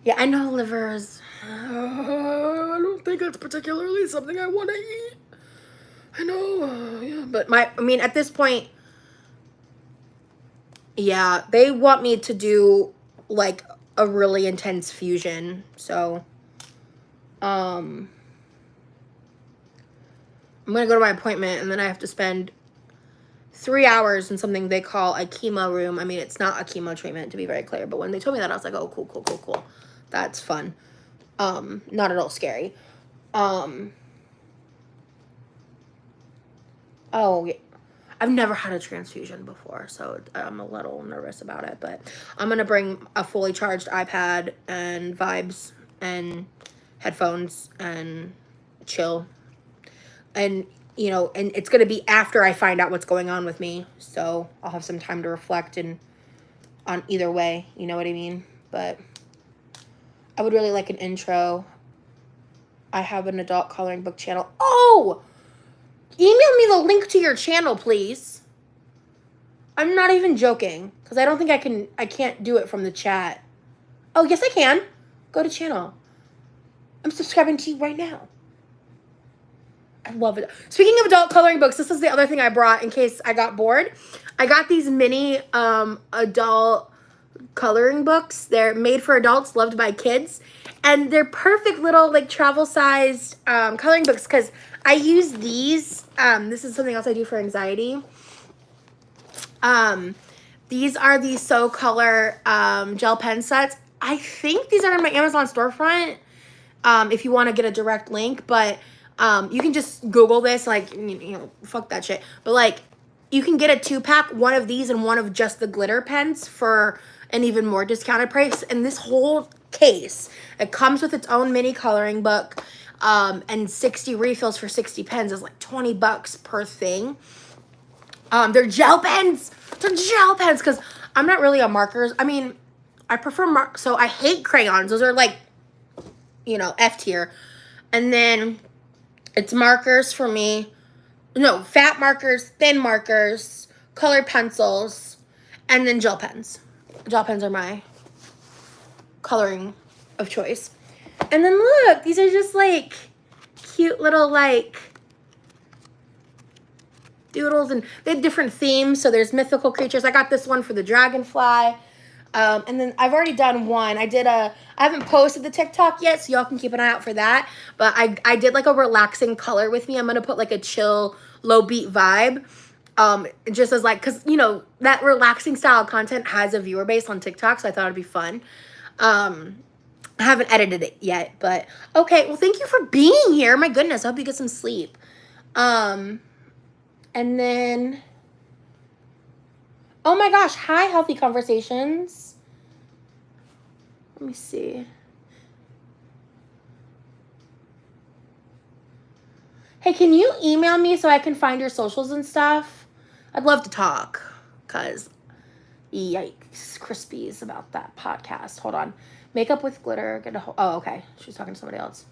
Yeah, I know livers. I don't think it's particularly something I want to eat. I know, yeah, but at this point, yeah, they want me to do like a really intense fusion. So, I'm gonna go to my appointment and then I have to spend 3 hours in something they call a chemo room. I mean, it's not a chemo treatment, to be very clear, but when they told me that, I was like, oh, cool. That's fun. Not at all scary. Oh, yeah. I've never had a transfusion before, so I'm a little nervous about it. But I'm going to bring a fully charged iPad and vibes and headphones and chill. And, you know, and it's going to be after I find out what's going on with me. So I'll have some time to reflect on either way. You know what I mean? But I would really like an intro. I have an adult coloring book channel. Oh! Email me the link to your channel, please. I'm not even joking, because I don't think I can't do it from the chat. Oh, yes, I can. Go to channel. I'm subscribing to you right now. I love it. Speaking of adult coloring books, this is the other thing I brought in case I got bored. I got these mini adult coloring books. They're made for adults, loved by kids. And they're perfect little like travel-sized coloring books because I use these. This is something else I do for anxiety. These are the So Color gel pen sets. I think these are in my Amazon storefront if you want to get a direct link. But you can just Google this. Like, you know, fuck that shit. But like, you can get a 2-pack, one of these and one of just the glitter pens for an even more discounted price. And this whole case, it comes with its own mini coloring book and 60 refills for 60 pens is like $20 per thing. They're gel pens. They're gel pens because I'm not really a markers. I mean, I prefer so I hate crayons. Those are like, you know, F tier. And then it's markers for me. No, fat markers, thin markers, colored pencils, and then gel pens. Gel pens are my coloring of choice. And then look, these are just like cute little like doodles, and they have different themes. So there's mythical creatures. I got this one for the dragonfly. And then I've already done one. I haven't posted the TikTok yet, so y'all can keep an eye out for that. But I did like a relaxing color with me. I'm going to put like a chill, low beat vibe. Just as like, cause you know, that relaxing style content has a viewer base on TikTok. So I thought it'd be fun. I haven't edited it yet, but okay. Well, thank you for being here. My goodness. I hope you get some sleep. And then, oh my gosh. Hi, Healthy Conversations. Let me see. Hey, can you email me so I can find your socials and stuff? I'd love to talk, because yikes, Crispies about that podcast. Hold on. Makeup with glitter. Oh, okay. She's talking to somebody else.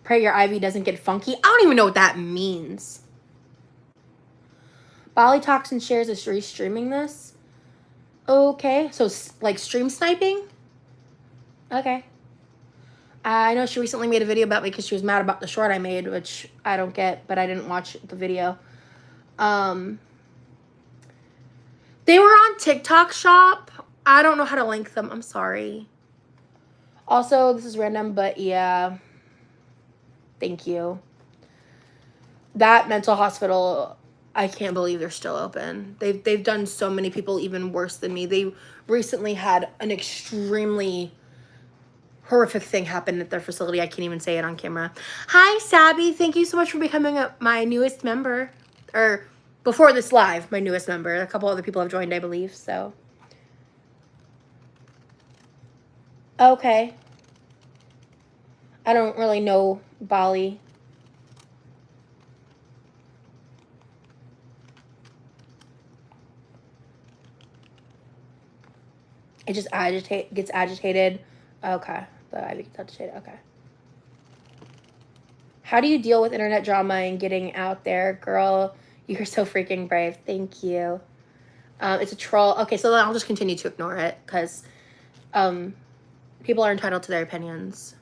Pray your ivy doesn't get funky. I don't even know what that means. Bali talks and shares is restreaming this. Okay, so like stream sniping? Okay. I know she recently made a video about me because she was mad about the short I made, which I don't get, but I didn't watch the video. They were on TikTok Shop. I don't know how to link them. I'm sorry. Also, this is random, but yeah. Thank you. That mental hospital, I can't believe they're still open. They've done so many people even worse than me. They recently had an extremely horrific thing happen at their facility. I can't even say it on camera. Hi, Sabby. Thank you so much for becoming my newest member. Or before this live, my newest member. A couple other people have joined, I believe. So, okay. I don't really know Bali. It just gets agitated. Okay. The ivy gets agitated. Okay. How do you deal with internet drama and getting out there? Girl, you're so freaking brave. Thank you. It's a troll. Okay, so then I'll just continue to ignore it because people are entitled to their opinions.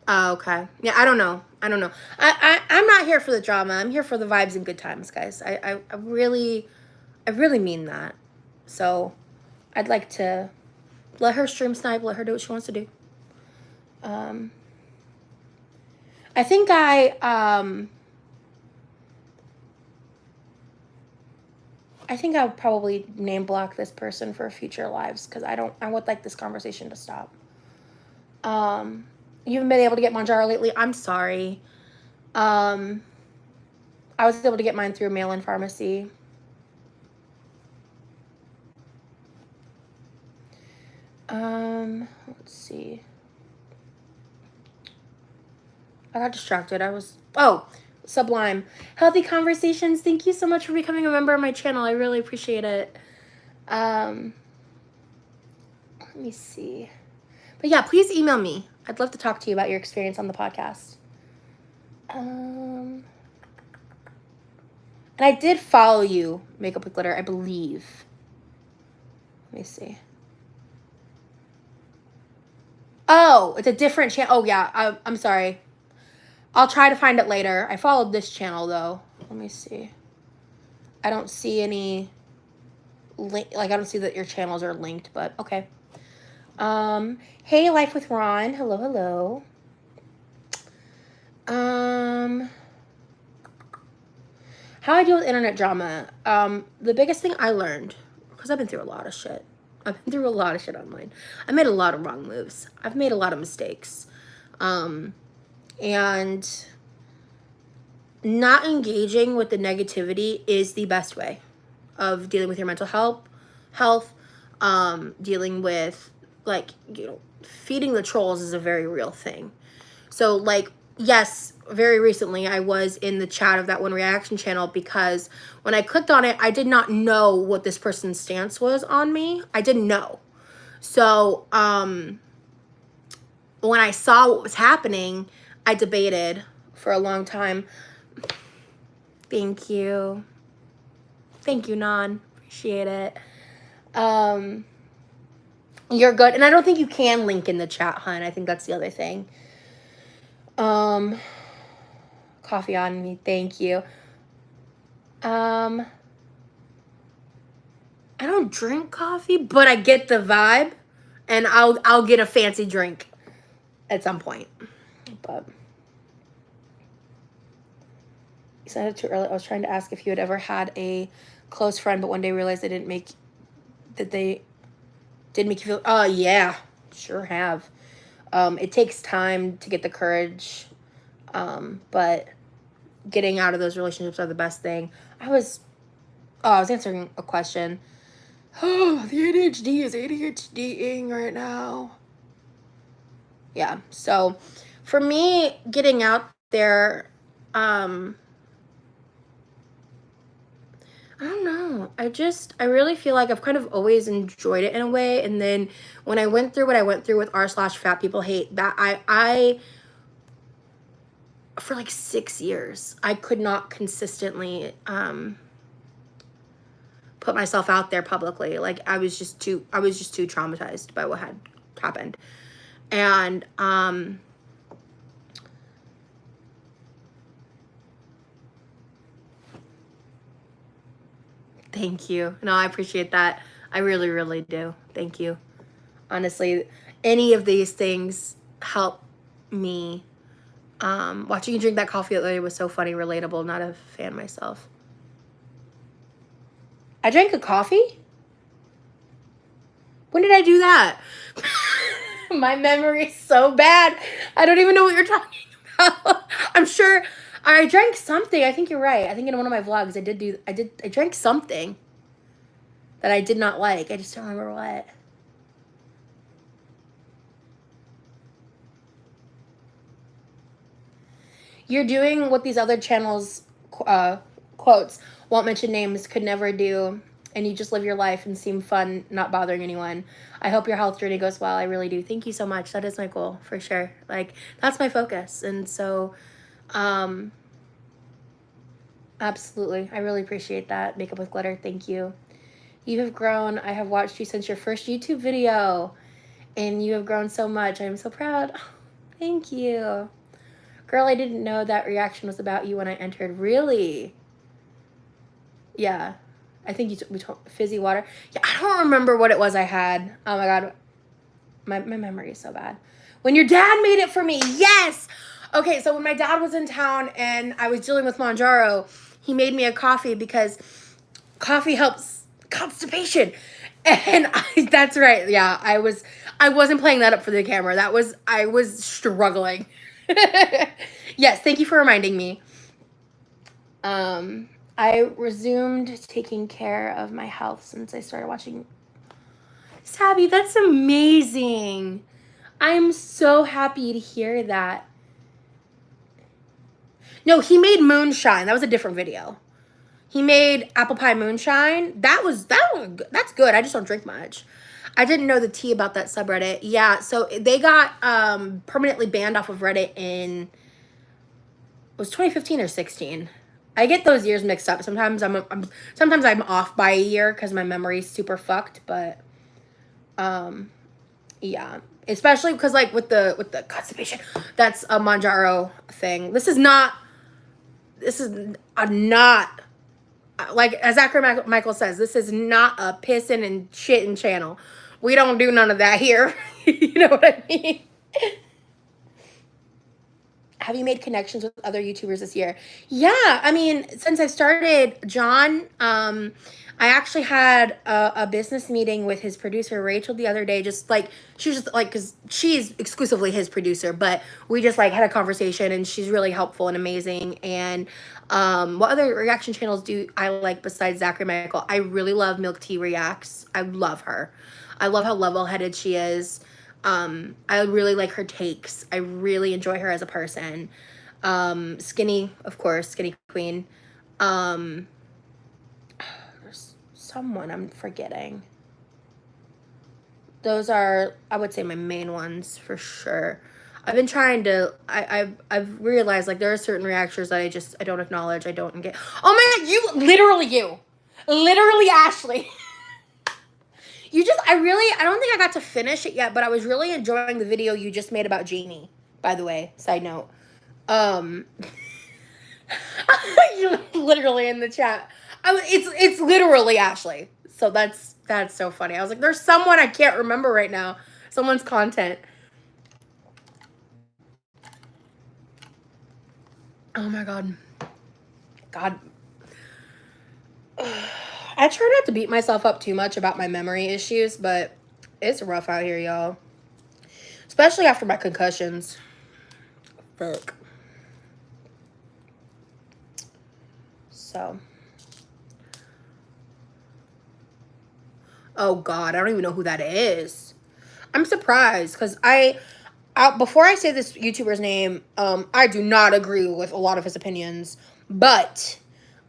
Oh, okay. Yeah, I don't know. I'm not here for the drama. I'm here for the vibes and good times, guys. I really mean that. So I'd like to let her stream snipe, let her do what she wants to do. I think I'll probably name block this person for future lives because I would like this conversation to stop. You haven't been able to get Manjaro lately. I'm sorry. I was able to get mine through a mail-in pharmacy. Let's see. I got distracted. Sublime. Healthy Conversations. Thank you so much for becoming a member of my channel. I really appreciate it. Let me see. But yeah, please email me. I'd love to talk to you about your experience on the podcast. And I did follow you, Makeup with Glitter, I believe. Let me see. Oh, it's a different channel. Oh, yeah. I'm sorry. I'll try to find it later. I followed this channel, though. Let me see. I don't see any link. Like, I don't see that your channels are linked, but okay. Hey, Life with Ron. Hello, hello. How I deal with internet drama. The biggest thing I learned, because I've been through a lot of shit. I've been through a lot of shit online. I made a lot of wrong moves. I've made a lot of mistakes. And not engaging with the negativity is the best way of dealing with your mental health. Dealing with, like, feeding the trolls is a very real thing. So, like, yes, very recently I was in the chat of that one reaction channel because when I clicked on it, I did not know what this person's stance was on me. I didn't know. So, when I saw what was happening, I debated for a long time. Thank you. Thank you, Nan. Appreciate it. You're good. And I don't think you can link in the chat, hun. I think that's the other thing. Coffee on me. Thank you. I don't drink coffee, but I get the vibe, and I'll get a fancy drink at some point. But you said it too early. I was trying to ask if you had ever had a close friend, but one day realized they did make you feel. Oh yeah, sure have. It takes time to get the courage, but getting out of those relationships are the best thing. I was answering a question. Oh, the ADHD is ADHDing right now. Yeah, so for me, getting out there, I don't know. I really feel like I've kind of always enjoyed it in a way. And then when I went through what I went through with r/fat people hate, that for like 6 years. I could not consistently put myself out there publicly. Like I was just too traumatized by what had happened. And thank you. No, I appreciate that. I really, really do. Thank you. Honestly, any of these things help me. Watching you drink that coffee the other day was so funny, relatable, not a fan myself. I drank a coffee? When did I do that? My memory's so bad. I don't even know what you're talking about. I'm sure I drank something. I think you're right. I think in one of my vlogs I drank something that I did not like. I just don't remember what. You're doing what these other channels, quotes, won't mention names, could never do, and you just live your life and seem fun, not bothering anyone. I hope your health journey goes well. I really do. Thank you so much. That is my goal, for sure. Like, that's my focus. And so, absolutely. I really appreciate that. Makeup with Glitter, thank you. You have grown. I have watched you since your first YouTube video, and you have grown so much. I am so proud. Thank you. Girl, I didn't know that reaction was about you when I entered. Really? Yeah. I think we told fizzy water. Yeah, I don't remember what it was I had. Oh my God. My memory is so bad. When your dad made it for me. Yes. Okay, so when my dad was in town and I was dealing with Manjaro, he made me a coffee because coffee helps constipation. And that's right. Yeah, I wasn't playing that up for the camera. I was struggling. Yes, thank you for reminding me. I resumed taking care of my health since I started watching. Sabby, that's amazing. I'm so happy to hear that. No, he made moonshine. That was a different video. He made apple pie moonshine. That's good. I just don't drink much. I didn't know the tea about that subreddit. Yeah, so they got permanently banned off of Reddit in, it was 2015 or 16. I get those years mixed up. Sometimes I'm off by a year because my memory's super fucked. But yeah, especially because like with the constipation, that's a Manjaro thing. This is not like as Zachary Michael says, this is not a pissing and shitting channel. We don't do none of that here. You know what I mean? Have you made connections with other YouTubers this year? Yeah, I mean, since I started John, I actually had a business meeting with his producer, Rachel, the other day. Just like, she was just like, because she's exclusively his producer, but we just like had a conversation and she's really helpful and amazing. And what other reaction channels do I like besides Zachary Michael? I really love Milk Tea Reacts. I love her. I love how level-headed she is. I really like her takes. I really enjoy her as a person. Skinny, of course, Skinny Queen. There's someone I'm forgetting. Those are, I would say, my main ones for sure. I've been trying to, I've realized like there are certain reactors that I don't acknowledge. I don't get. Oh my God, you, literally Ashley. I don't think I got to finish it yet, but I was really enjoying the video you just made about Jamie, by the way, side note. You're literally in the chat. It's literally Ashley. So that's so funny. I was like, there's someone I can't remember right now. Someone's content. Oh my God. I try not to beat myself up too much about my memory issues, but it's rough out here, y'all. Especially after my concussions. Fuck. So. Oh God, I don't even know who that is. I'm surprised because before I say this YouTuber's name, I do not agree with a lot of his opinions, but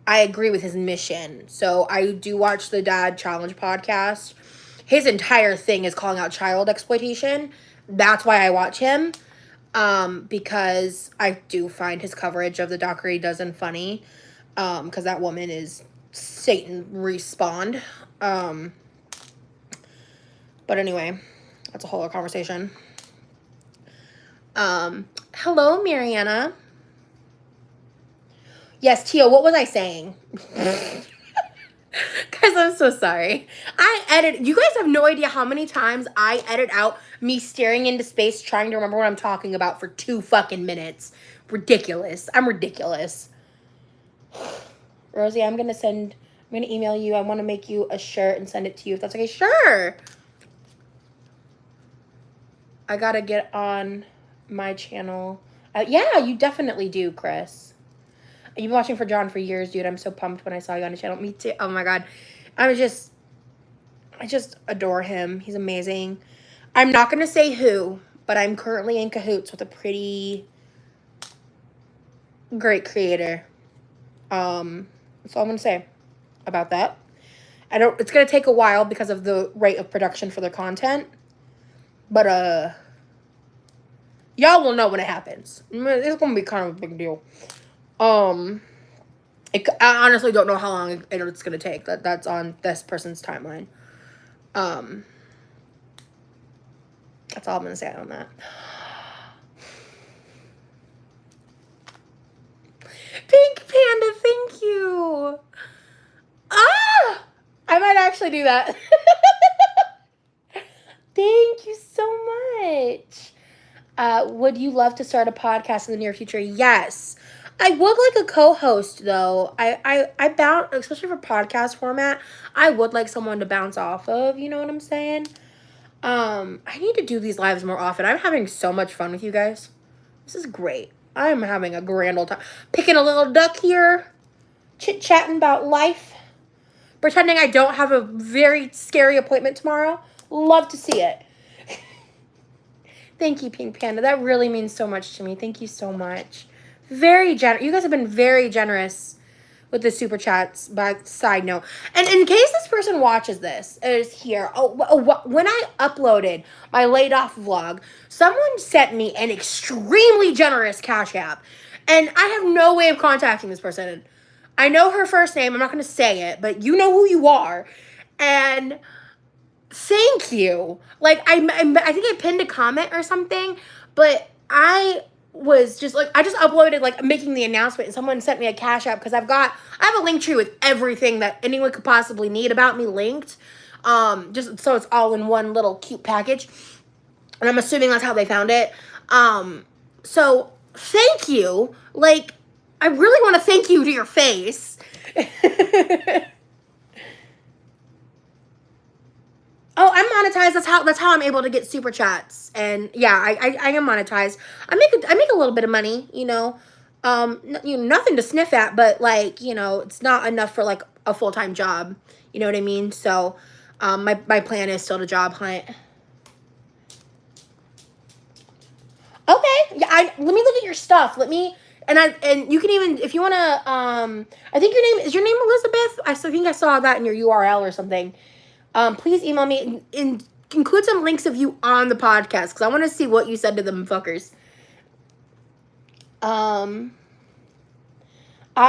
I agree with his mission. So I do watch the Dad Challenge podcast. His entire thing is calling out child exploitation. That's why I watch him. because I do find his coverage of the Docker he does funny, because that woman is Satan respawned. But anyway, that's a whole other conversation. Hello, Mariana. Yes, Tio, what was I saying? Guys, I'm so sorry. You guys have no idea how many times I edit out me staring into space trying to remember what I'm talking about for 2 fucking minutes. Ridiculous. I'm ridiculous. Rosie, I'm gonna email you. I want to make you a shirt and send it to you if that's okay. Sure. I gotta get on my channel. Yeah, you definitely do, Chris. You've been watching for John for years, dude. I'm so pumped when I saw you on the channel. Me too. Oh my God. I just adore him. He's amazing. I'm not gonna say who, but I'm currently in cahoots with a pretty great creator. That's all I'm gonna say about that. It's gonna take a while because of the rate of production for the content. But y'all will know when it happens. It's gonna be kind of a big deal. I honestly don't know how long it's gonna take. That's on this person's timeline. That's all I'm gonna say on that. Pink Panda, thank you. I might actually do that. Thank you so much. Would you love to start a podcast in the near future? Yes. I would like a co-host though. I bounce, especially for podcast format, I would like someone to bounce off of, you know what I'm saying? I need to do these lives more often. I'm having so much fun with you guys. This is great. I'm having a grand old time. Picking a little duck here, chit-chatting about life, pretending I don't have a very scary appointment tomorrow. Love to see it. Thank you, Pink Panda. That really means so much to me. Thank you so much. Very generous. You guys have been very generous with the super chats, by side note. And in case this person watches this, is here. When I uploaded my laid off vlog, someone sent me an extremely generous Cash App. And I have no way of contacting this person. I know her first name. I'm not going to say it, but you know who you are. And thank you. Like, I think I pinned a comment or something, but I was just like, I just uploaded, like, making the announcement, and someone sent me a Cash App because I have a link tree with everything that anyone could possibly need about me linked, just so it's all in one little cute package, and I'm assuming that's how they found it. So thank you. Like, I really want to thank you to your face. Oh, I'm monetized. That's how I'm able to get super chats. And yeah, I am monetized. I make a little bit of money, you know. Nothing to sniff at, but like, you know, it's not enough for like a full-time job. You know what I mean? So, my plan is still to job hunt. Okay. Yeah, let me look at your stuff. And you can even, if you want to, I think your name Elizabeth? I think I saw that in your URL or something. Please email me and include some links of you on the podcast because I want to see what you said to them fuckers. I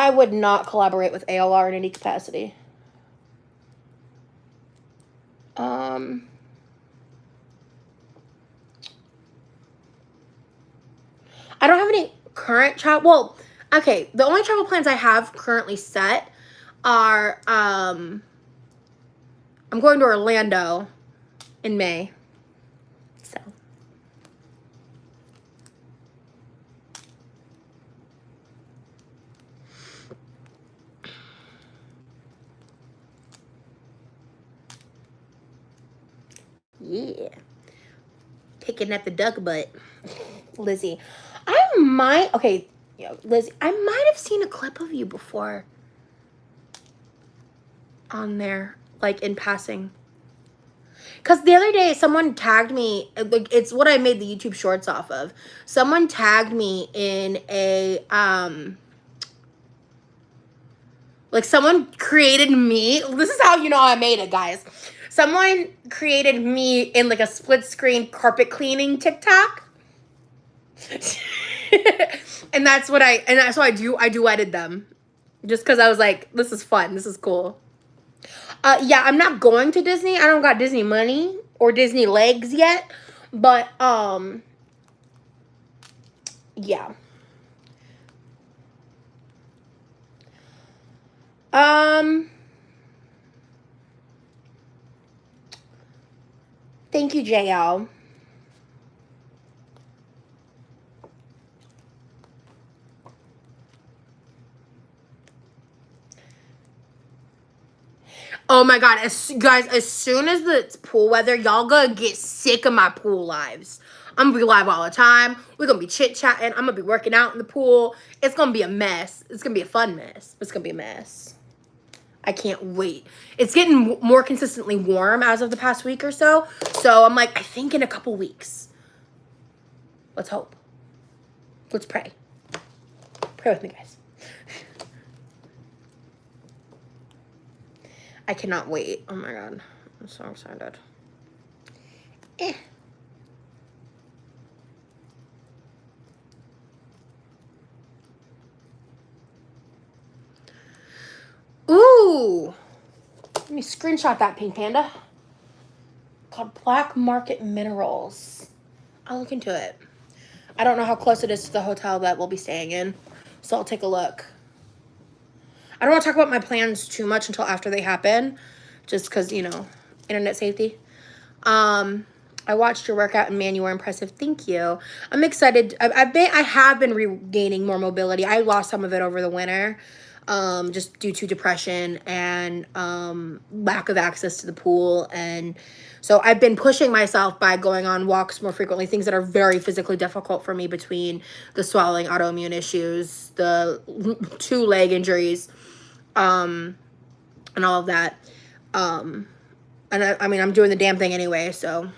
would not collaborate with ALR in any capacity. I don't have any current travel. Well, okay. The only travel plans I have currently set are, I'm going to Orlando in May. So. Yeah. Picking at the duck butt. Lizzie. Lizzie, I might have seen a clip of you before on there, like in passing. Because the other day, someone tagged me, like, it's what I made the YouTube shorts off of. Someone tagged me in a, like, someone created me. This is how you know I made it, guys. Someone created me in, like, a split screen carpet cleaning TikTok. And that's what I do edit them. Just because I was like, this is fun. This is cool. Yeah, I'm not going to Disney. I don't got Disney money or Disney legs yet. But, yeah. Thank you, JL. Oh my god, guys, as soon as the pool weather, y'all gonna get sick of my pool lives. I'm gonna be live all the time. We're gonna be chit-chatting. I'm gonna be working out in the pool. It's gonna be a mess. It's gonna be a fun mess. It's gonna be a mess. I can't wait. It's getting more consistently warm as of the past week or so. So I'm like, I think in a couple weeks. Let's hope. Let's pray. Pray with me, guys. I cannot wait. Oh my god. I'm so excited. Ooh. Let me screenshot that, Pink Panda. Called Black Market Minerals. I'll look into it. I don't know how close it is to the hotel that we'll be staying in, so I'll take a look. I don't want to talk about my plans too much until after they happen, just because, you know, internet safety. I watched your workout, and man, you were impressive. Thank you. I'm excited. I have been regaining more mobility. I lost some of it over the winter, just due to depression and lack of access to the pool. And so I've been pushing myself by going on walks more frequently, things that are very physically difficult for me between the swelling, autoimmune issues, the 2 leg injuries, and all of that. And I mean, I'm doing the damn thing anyway, so.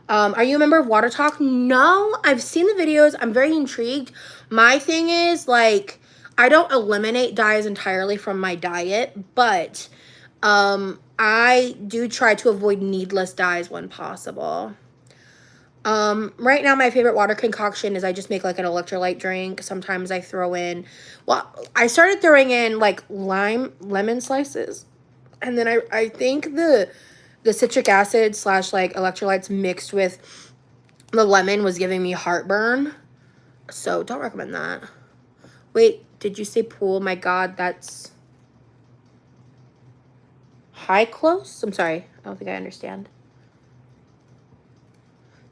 Are you a member of Water Talk? No, I've seen the videos. I'm very intrigued. My thing is, like, I don't eliminate dyes entirely from my diet, but I do try to avoid needless dyes when possible. Right now, my favorite water concoction is I just make, like, an electrolyte drink. Sometimes I throw in, well, I started throwing in, like, lemon slices. And then I think the citric acid / like electrolytes mixed with the lemon was giving me heartburn. So don't recommend that. Wait, did you say pool? My god, that's high close? I'm sorry. I don't think I understand.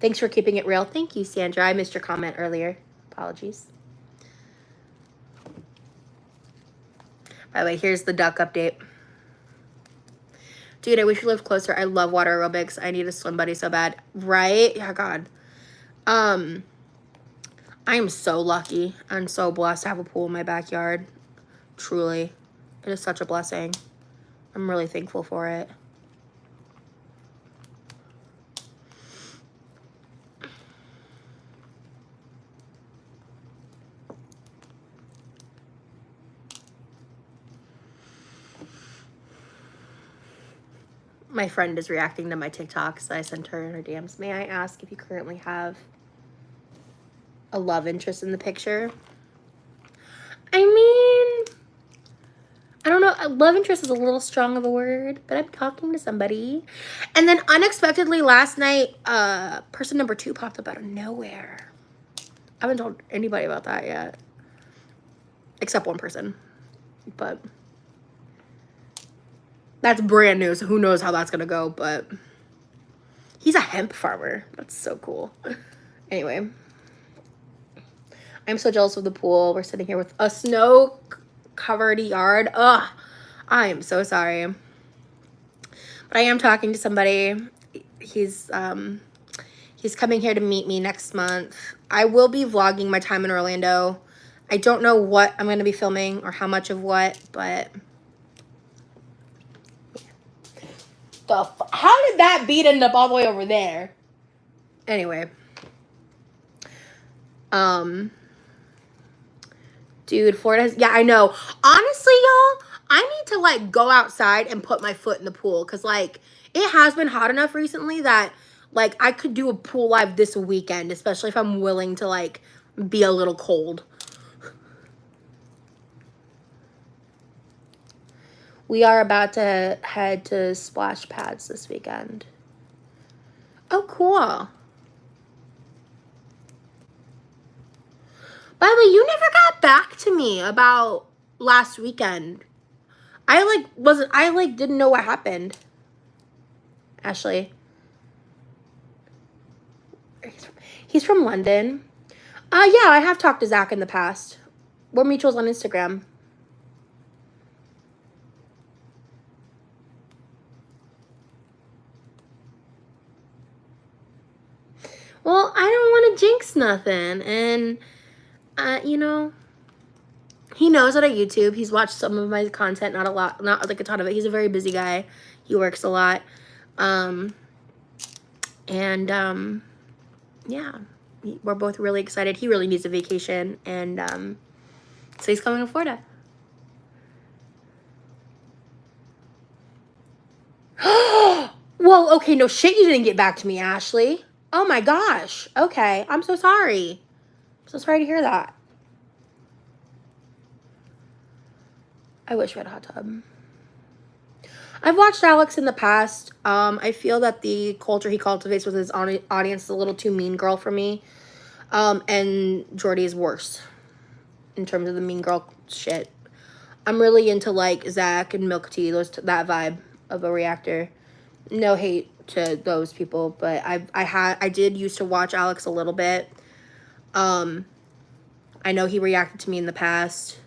Thanks for keeping it real. Thank you, Sandra. I missed your comment earlier. Apologies. By the way, here's the duck update. Dude, I wish we lived closer. I love water aerobics. I need a swim buddy so bad. Right? Yeah, God. I am so lucky and so blessed to have a pool in my backyard. Truly. It is such a blessing. I'm really thankful for it. My friend is reacting to my TikToks that I sent her in her DMs. May I ask if you currently have a love interest in the picture? I mean, I don't know. Love interest is a little strong of a word, but I'm talking to somebody. And then unexpectedly last night, person number 2 popped up out of nowhere. I haven't told anybody about that yet. Except one person. But that's brand new, so who knows how that's gonna go, but he's a hemp farmer. That's so cool. Anyway. I'm so jealous of the pool. We're sitting here with a snow-covered yard. Ugh. I am so sorry. But I am talking to somebody. He's coming here to meet me next month. I will be vlogging my time in Orlando. I don't know what I'm going to be filming or how much of what, but how did that beat end up all the way over there? Anyway. Dude, Florida yeah, I know. Honestly, y'all, I need to, like, go outside and put my foot in the pool. Because, like, it has been hot enough recently that, Like, I could do a pool live this weekend, especially if I'm willing to, like, be a little cold. We are about to head to splash pads this weekend. Oh, cool. By the way, you never got back to me about last weekend. I didn't know what happened. Ashley. He's from London. Yeah, I have talked to Zach in the past. We're mutuals on Instagram. Well, I don't want to jinx nothing. And, you know, he knows that I YouTube. He's watched some of my content, not a lot, not like a ton of it. He's a very busy guy. He works a lot. Yeah, we're both really excited. He really needs a vacation. And so he's coming to Florida. Whoa, okay, no shit, you didn't get back to me, Ashley. Oh my gosh. Okay, I'm so sorry. I'm so sorry to hear that. I wish we had a hot tub. I've watched Alex in the past. I feel that the culture he cultivates with his audience is a little too mean girl for me. And Jordy is worse in terms of the mean girl shit. I'm really into like Zach and Milk Tea, that vibe of a reactor. No hate to those people, but I did used to watch Alex a little bit. I know he reacted to me in the past,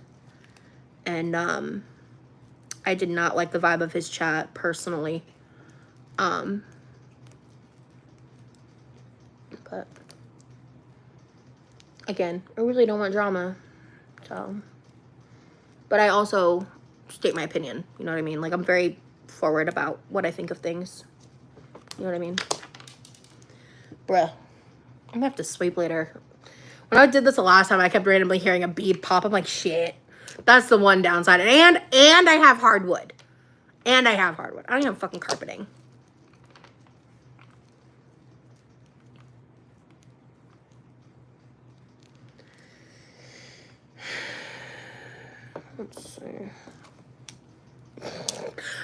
and I did not like the vibe of his chat personally. But again, I really don't want drama. So, but I also state my opinion. You know what I mean? Like, I'm very forward about what I think of things. You know what I mean? Bruh. I'm gonna have to sweep later. When I did this the last time, I kept randomly hearing a bead pop. I'm like, shit. That's the one downside. And I have hardwood. I don't even have fucking carpeting. Let's see.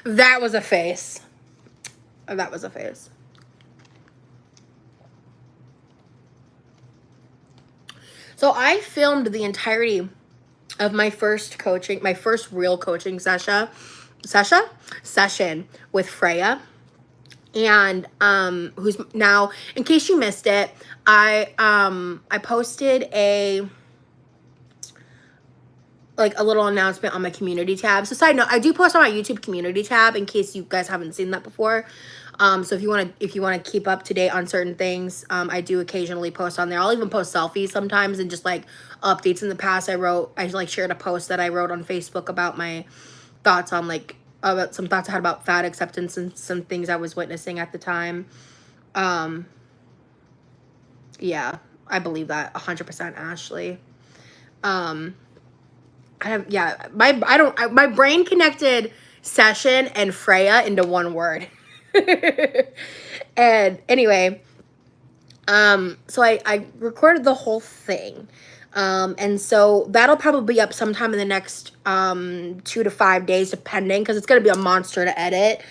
That was a face. That was a face. So I filmed the entirety of my first real coaching session with Freya. And who's now, in case you missed it, I posted a little announcement on my community tab. So side note, I do post on my YouTube community tab in case you guys haven't seen that before. So if you want to keep up to date on certain things, I do occasionally post on there. I'll even post selfies sometimes and just like updates in the past. I shared a post that I wrote on Facebook about my thoughts on about some thoughts I had about fat acceptance and some things I was witnessing at the time. Yeah, I believe that 100%, Ashley. My brain connected session and Freya into one word. And anyway, so I recorded the whole thing. And so that'll probably be up sometime in the next 2 to 5 days, depending, because it's gonna be a monster to edit.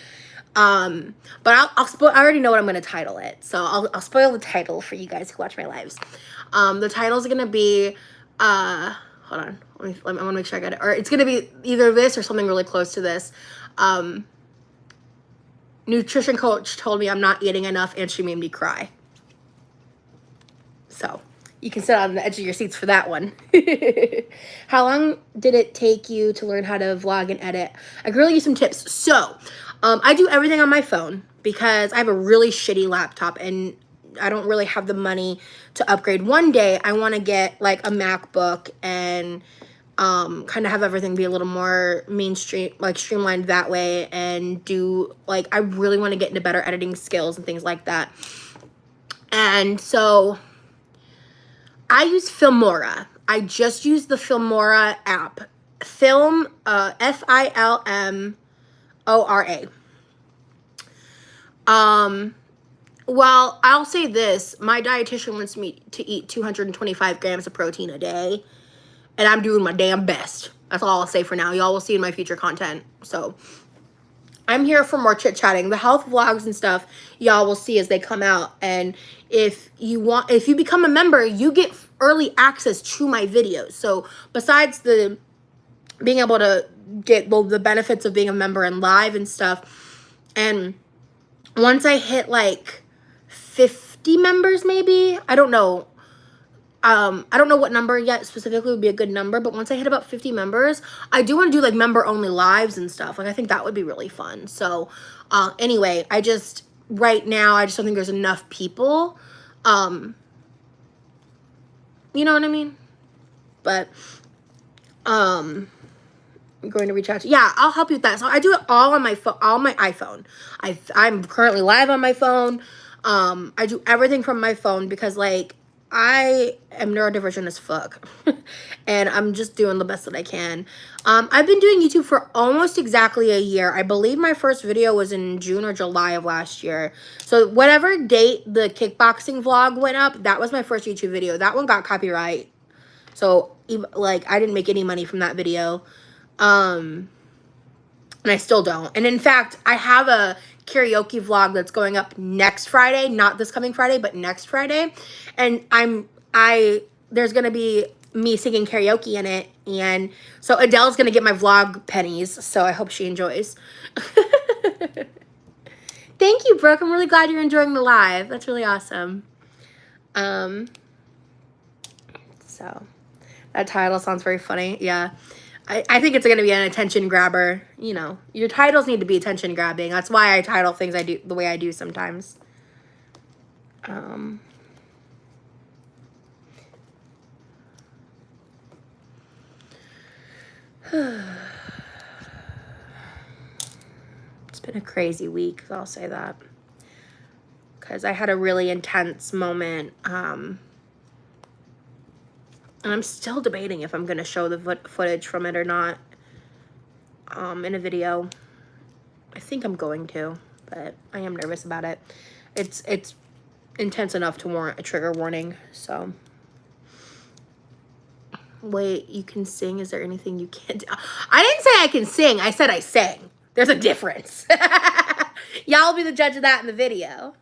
But I already know what I'm gonna title it, so I'll spoil the title for you guys who watch my lives. The title's gonna be hold on, I want to make sure I got it. Or it's gonna be either this or something really close to this. Nutrition coach told me I'm not eating enough, and she made me cry. So you can sit on the edge of your seats for that one. How long did it take you to learn how to vlog and edit? I can really use some tips. So I do everything on my phone because I have a really shitty laptop and I don't really have the money to upgrade. One day I want to get like a MacBook and kind of have everything be a little more mainstream, like streamlined that way, and do like, I really want to get into better editing skills and things like that. And so I use Filmora. I just use the Filmora app. Filmora. Well, I'll say this. My dietitian wants me to eat 225 grams of protein a day, and I'm doing my damn best. That's all I'll say for now. Y'all will see in my future content. So I'm here for more chit-chatting. The health vlogs and stuff, y'all will see as they come out. And if you become a member, you get early access to my videos. So besides the being able to get the benefits of being a member and live and stuff, and once I hit like 50 members, maybe, I don't know. I don't know what number yet specifically would be a good number, but once I hit about 50 members, I do want to do like member only lives and stuff. Like I think that would be really fun. So anyway, right now, I just don't think there's enough people. You know what I mean? But I'm going to reach out to, yeah, I'll help you with that. So I do it all on my phone, all my iPhone. I'm currently live on my phone. I do everything from my phone because like I am neurodivergent as fuck. And I'm just doing the best that I can. I've been doing YouTube for almost exactly a year. I believe my first video was in June or July of last year. So whatever date the kickboxing vlog went up, that was my first YouTube video. That one got copyright. So like I didn't make any money from that video. And I still don't. And in fact, I have a karaoke vlog that's going up next Friday, not this coming Friday, but next Friday. And there's going to be me singing karaoke in it. And so Adele's going to get my vlog pennies. So I hope she enjoys. Thank you, Brooke. I'm really glad you're enjoying the live. That's really awesome. So that title sounds very funny. Yeah. I think it's going to be an attention grabber. You know, your titles need to be attention grabbing. That's why I title things I do the way I do sometimes. It's been a crazy week, I'll say that. Because I had a really intense moment. And I'm still debating if I'm going to show the footage from it or not in a video. I think I'm going to, but I am nervous about it. It's intense enough to warrant a trigger warning, so. Wait, you can sing? Is there anything you can't do? I didn't say I can sing. I said I sang. There's a difference. Y'all will be the judge of that in the video.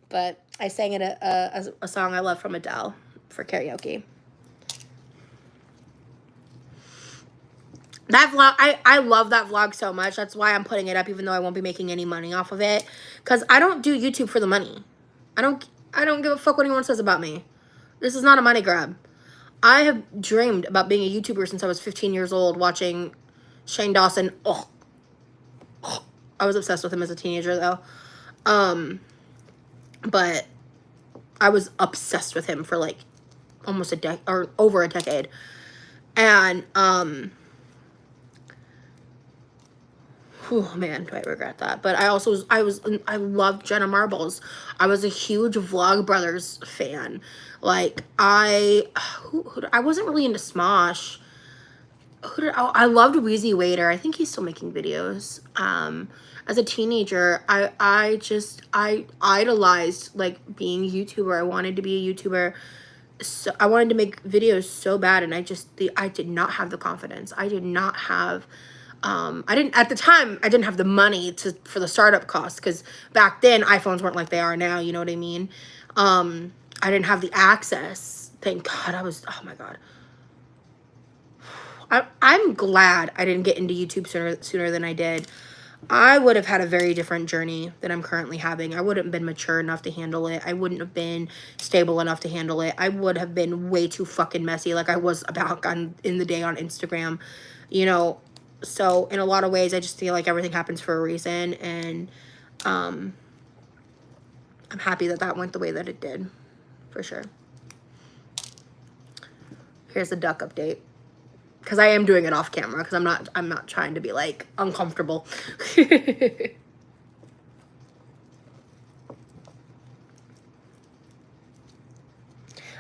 But I sang it a song I love from Adele for karaoke. That vlog, I love that vlog so much. That's why I'm putting it up, even though I won't be making any money off of it. Because I don't do YouTube for the money. I don't give a fuck what anyone says about me. This is not a money grab. I have dreamed about being a YouTuber since I was 15 years old, watching Shane Dawson. Oh, I was obsessed with him as a teenager, though. But I was obsessed with him for like almost a decade or over a decade. And oh man, do I regret that. But I loved Jenna Marbles. I was a huge Vlogbrothers fan. Like I wasn't really into Smosh. I loved Wheezy Waiter. I think he's still making videos. As a teenager, I idolized like being a YouTuber. I wanted to be a YouTuber. So I wanted to make videos so bad, and I did not have the confidence. I did not have at the time I didn't have the money for the startup costs, because back then iPhones weren't like they are now, you know what I mean? I didn't have the access. Thank God. Oh my God. I'm glad I didn't get into YouTube sooner than I did. I would have had a very different journey than I'm currently having. I wouldn't have been mature enough to handle it. I wouldn't have been stable enough to handle it. I would have been way too fucking messy, like I was in the day on Instagram, you know. So in a lot of ways, I just feel like everything happens for a reason, and I'm happy that went the way that it did, for sure. Here's the duck update. Because I am doing it off camera, because I'm not trying to be like uncomfortable. I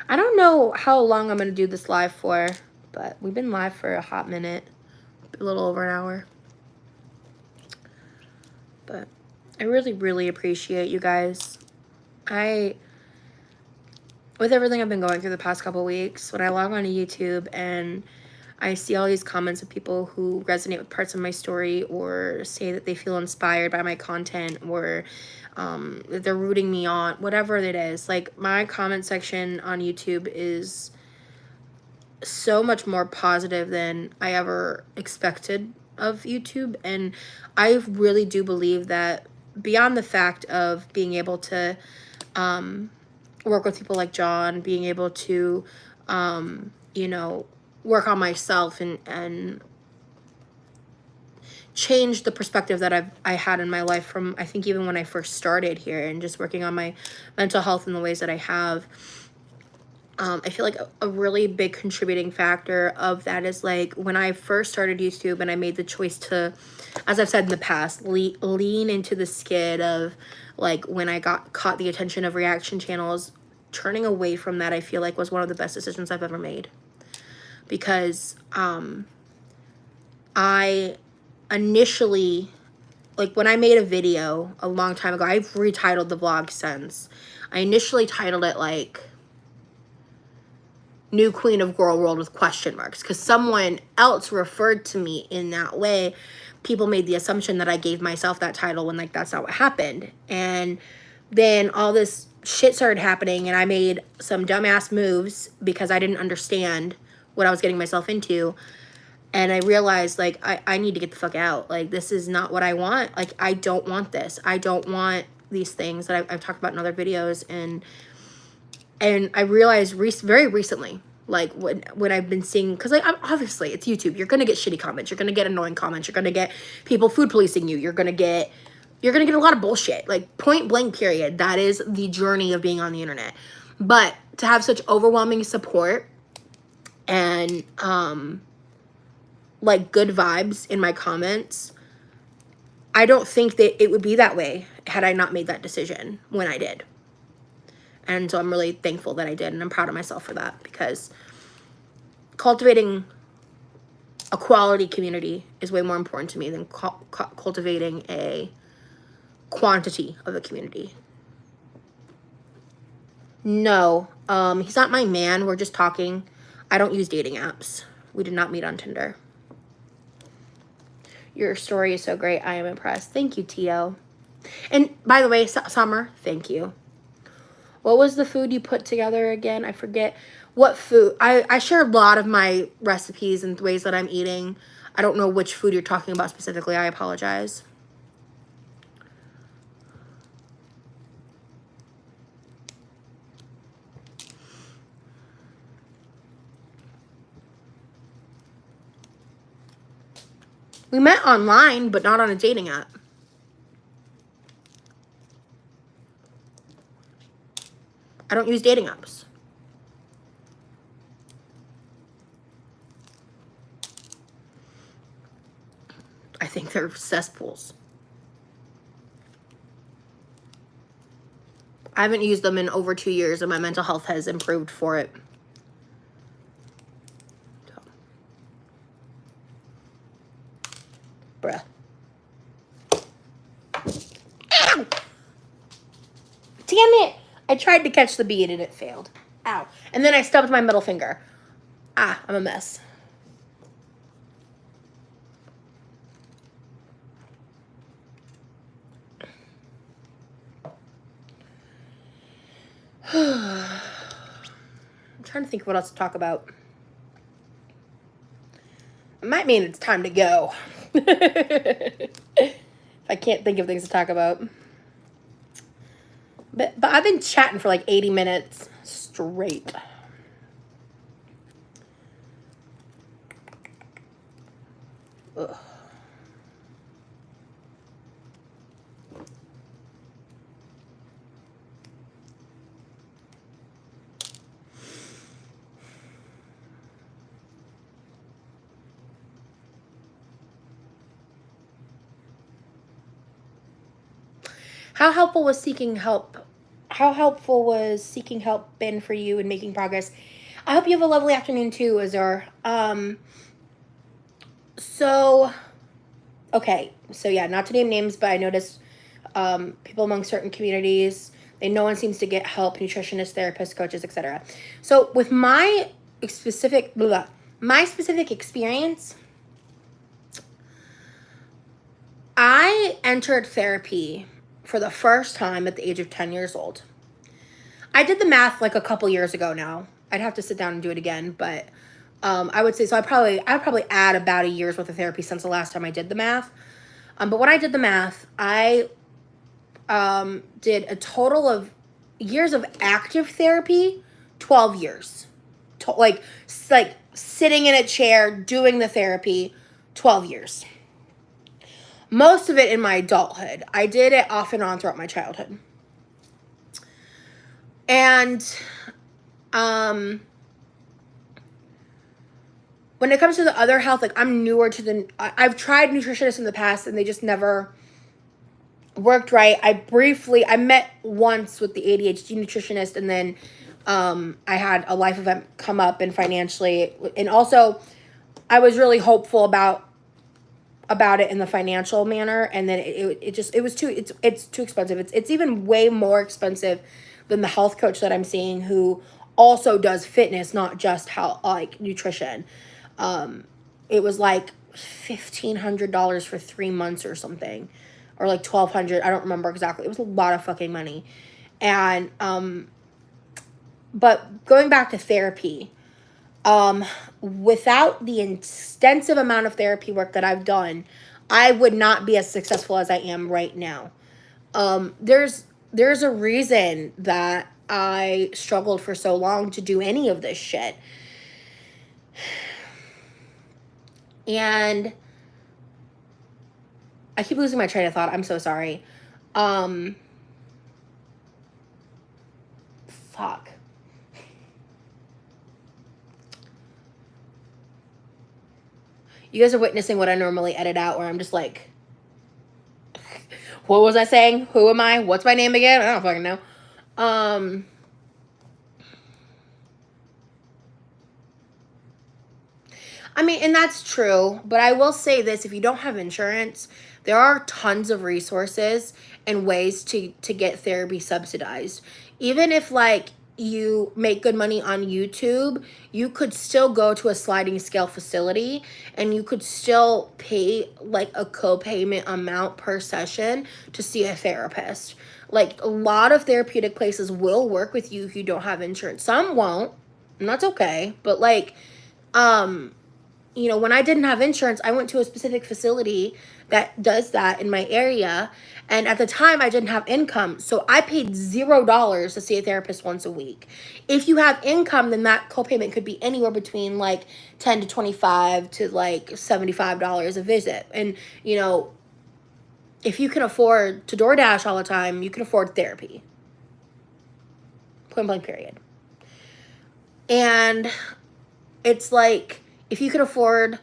don't know how long I'm going to do this live for, but we've been live for a hot minute, a little over an hour. But I really, really appreciate you guys With everything I've been going through the past couple weeks, when I log on to YouTube and I see all these comments of people who resonate with parts of my story or say that they feel inspired by my content or that they're rooting me on, whatever it is, like my comment section on YouTube is so much more positive than I ever expected of YouTube. And I really do believe that beyond the fact of being able to work with people like John, being able to, you know, work on myself and change the perspective that I had in my life from, I think, even when I first started here and just working on my mental health in the ways that I have. I feel like a really big contributing factor of that is like when I first started YouTube and I made the choice to, as I've said in the past, lean into the skid of like when I caught the attention of reaction channels, turning away from that I feel like was one of the best decisions I've ever made. Because I initially, like when I made a video a long time ago, I've retitled the vlog since. I initially titled it like New Queen of Girl World with question marks because someone else referred to me in that way. People made the assumption that I gave myself that title when like that's not what happened. And then all this shit started happening and I made some dumbass moves because I didn't understand what I was getting myself into. And I realized like I need to get the fuck out. Like this is not what I want. Like I don't want this. I don't want these things that I've talked about in other videos. And I realized very recently, like when I've been seeing, because like obviously it's YouTube, you're gonna get shitty comments, you're gonna get annoying comments, you're gonna get people food policing you, you're gonna get a lot of bullshit, like point blank period. That is the journey of being on the internet. But to have such overwhelming support and like good vibes in my comments, I don't think that it would be that way had I not made that decision when I did. And so I'm really thankful that I did, and I'm proud of myself for that, because cultivating a quality community is way more important to me than cultivating a quantity of a community. No, he's not my man. We're just talking. I don't use dating apps. We did not meet on Tinder. Your story is so great. I am impressed. Thank you, Tio. And by the way, Summer, thank you. What was the food you put together again? I forget what food. I share a lot of my recipes and ways that I'm eating. I don't know which food you're talking about specifically. I apologize. We met online, but not on a dating app. I don't use dating apps. I think they're cesspools. I haven't used them in over 2 years, and my mental health has improved for it. So. Bruh. Ow! Damn it! I tried to catch the bead and it failed. Ow. And then I stubbed my middle finger. Ah, I'm a mess. I'm trying to think of what else to talk about. It might mean it's time to go. If I can't think of things to talk about. But I've been chatting for like 80 minutes straight. Ugh. How helpful was seeking help? How helpful was seeking help been for you in making progress? I hope you have a lovely afternoon too, Azur. Okay, so yeah, not to name names, but I noticed people among certain communities, and no one seems to get help, nutritionists, therapists, coaches, etc. So with my specific experience, I entered therapy for the first time at the age of 10 years old. I did the math like a couple years ago now. I'd have to sit down and do it again, but I would say, so I'd probably add about a year's worth of therapy since the last time I did the math. But when I did the math, I did a total of years of active therapy, 12 years. Like sitting in a chair doing the therapy, 12 years. Most of it in my adulthood. I did it off and on throughout my childhood. And when it comes to the other health, like I'm newer to I've tried nutritionists in the past and they just never worked right. I met once with the ADHD nutritionist, and then I had a life event come up, and financially, and also I was really hopeful about it in the financial manner, and then it's too expensive. It's even way more expensive than the health coach that I'm seeing, who also does fitness, not just like nutrition. It was like $1,500 for 3 months or something, or like $1,200. I don't remember exactly. It was a lot of fucking money. And but going back to therapy, without the extensive amount of therapy work that I've done, I would not be as successful as I am right now. There's a reason that I struggled for so long to do any of this shit. And I keep losing my train of thought. I'm so sorry. Fuck. You guys are witnessing what I normally edit out, where I'm just like, what was I saying? Who am I? What's my name again? I don't fucking know. I mean, and that's true, but I will say this: if you don't have insurance, there are tons of resources and ways to get therapy subsidized. Even if like you make good money on YouTube, you could still go to a sliding scale facility and you could still pay like a co-payment amount per session to see a therapist. Like a lot of therapeutic places will work with you if you don't have insurance. Some won't, and that's okay. But like, you know, when I didn't have insurance, I went to a specific facility that does that in my area. And at the time, I didn't have income. So I paid $0 to see a therapist once a week. If you have income, then that copayment could be anywhere between like $10 to $25 to like $75 a visit. And, you know, if you can afford to DoorDash all the time, you can afford therapy. Point blank, period. And it's like, if you can afford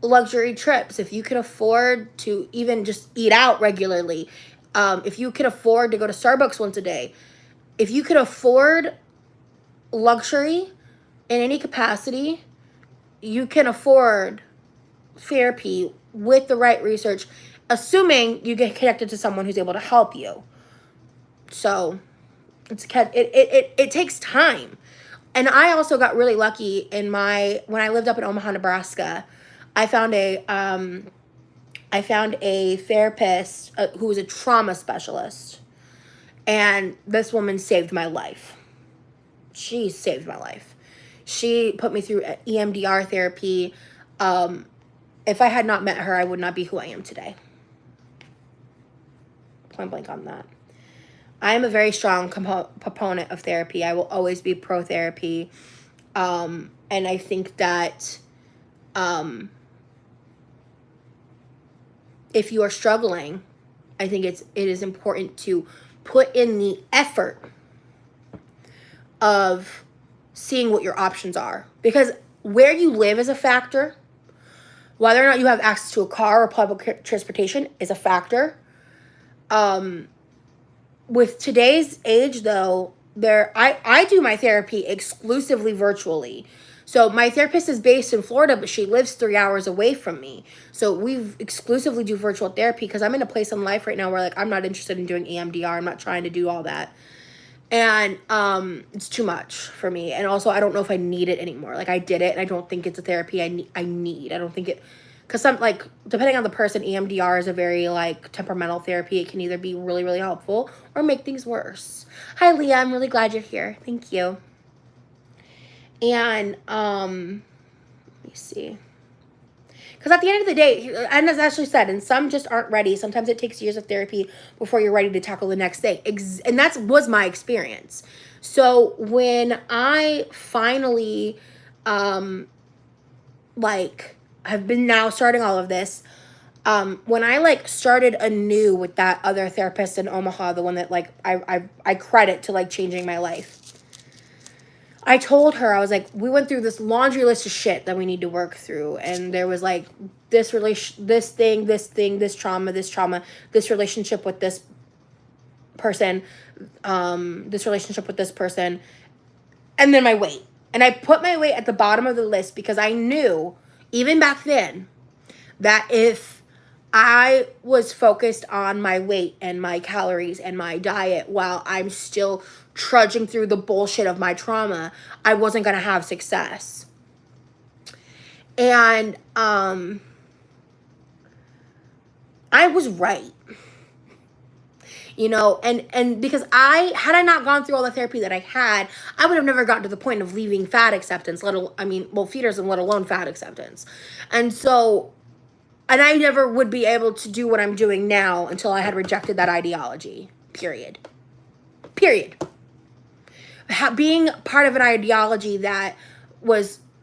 luxury trips, if you can afford to even just eat out regularly, if you can afford to go to Starbucks once a day, if you can afford luxury in any capacity, you can afford therapy with the right research, assuming you get connected to someone who's able to help you. So it takes time. And I also got really lucky when I lived up in Omaha, Nebraska. I found a therapist who was a trauma specialist, and this woman saved my life. She saved my life. She put me through EMDR therapy. If I had not met her, I would not be who I am today. Point blank on that. I am a very strong proponent of therapy. I will always be pro-therapy. And I think that if you are struggling, I think it is important to put in the effort of seeing what your options are. Because where you live is a factor. Whether or not you have access to a car or public transportation is a factor. With today's age, though, I do my therapy exclusively virtually. So my therapist is based in Florida, but she lives 3 hours away from me. So we exclusively do virtual therapy because I'm in a place in life right now where like I'm not interested in doing EMDR. I'm not trying to do all that. And it's too much for me. And also, I don't know if I need it anymore. Like, I did it, and I don't think it's a therapy I need. I don't think it, because some, like, depending on the person, EMDR is a very, like, temperamental therapy. It can either be really, really helpful or make things worse. Hi, Leah. I'm really glad you're here. Thank you. And let me see. Because at the end of the day, and as Ashley said, and some just aren't ready. Sometimes it takes years of therapy before you're ready to tackle the next thing. And that was my experience. So when I finally, like, have been now starting all of this, when I, like, started anew with that other therapist in Omaha, the one that, like, I credit to, like, changing my life, I told her, I was like, we went through this laundry list of shit that we need to work through. And there was, like, this thing, this trauma, this relationship with this person, and then my weight. And I put my weight at the bottom of the list because I knew, even back then, that if I was focused on my weight and my calories and my diet while I'm still trudging through the bullshit of my trauma, I wasn't going to have success. And I was right. You know, and because had I not gone through all the therapy that I had, I would have never gotten to the point of leaving fat acceptance, feeders, and let alone fat acceptance. And so, and I never would be able to do what I'm doing now until I had rejected that ideology. Period. Being part of an ideology that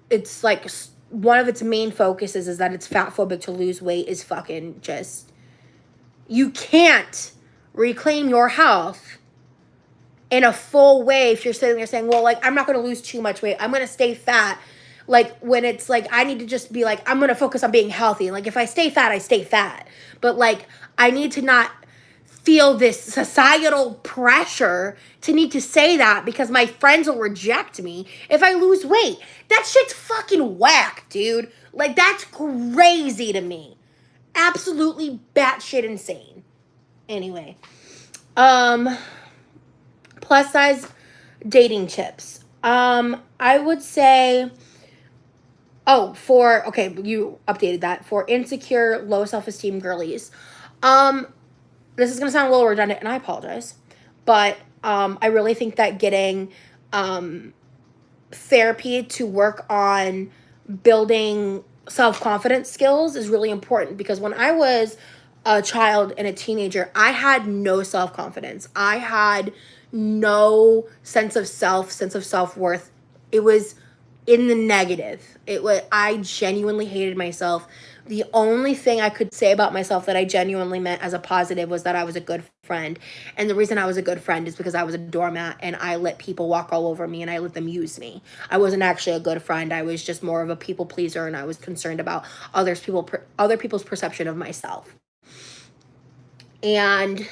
it's like one of its main focuses is that it's fat phobic to lose weight is fucking just, you can't reclaim your health in a full way if you're sitting there saying, well, like, I'm not going to lose too much weight, I'm going to stay fat. Like, when it's like, I need to just be like, I'm going to focus on being healthy. Like, if I stay fat, I stay fat. But, like, I need to not feel this societal pressure to need to say that because my friends will reject me if I lose weight. That shit's fucking whack, dude. Like, that's crazy to me. Absolutely batshit insane. Anyway. Plus size dating tips. I would say, you updated that. For insecure, low self-esteem girlies. This is going to sound a little redundant, and I apologize. But I really think that getting therapy to work on building self-confidence skills is really important, because when I was a child and a teenager, I had no self-confidence. I had no sense of self-worth. It was in the negative. I genuinely hated myself. The only thing I could say about myself that I genuinely meant as a positive was that I was a good friend. And the reason I was a good friend is because I was a doormat and I let people walk all over me and I let them use me. I wasn't actually a good friend. I was just more of a people pleaser, and I was concerned about other people's perception of myself. And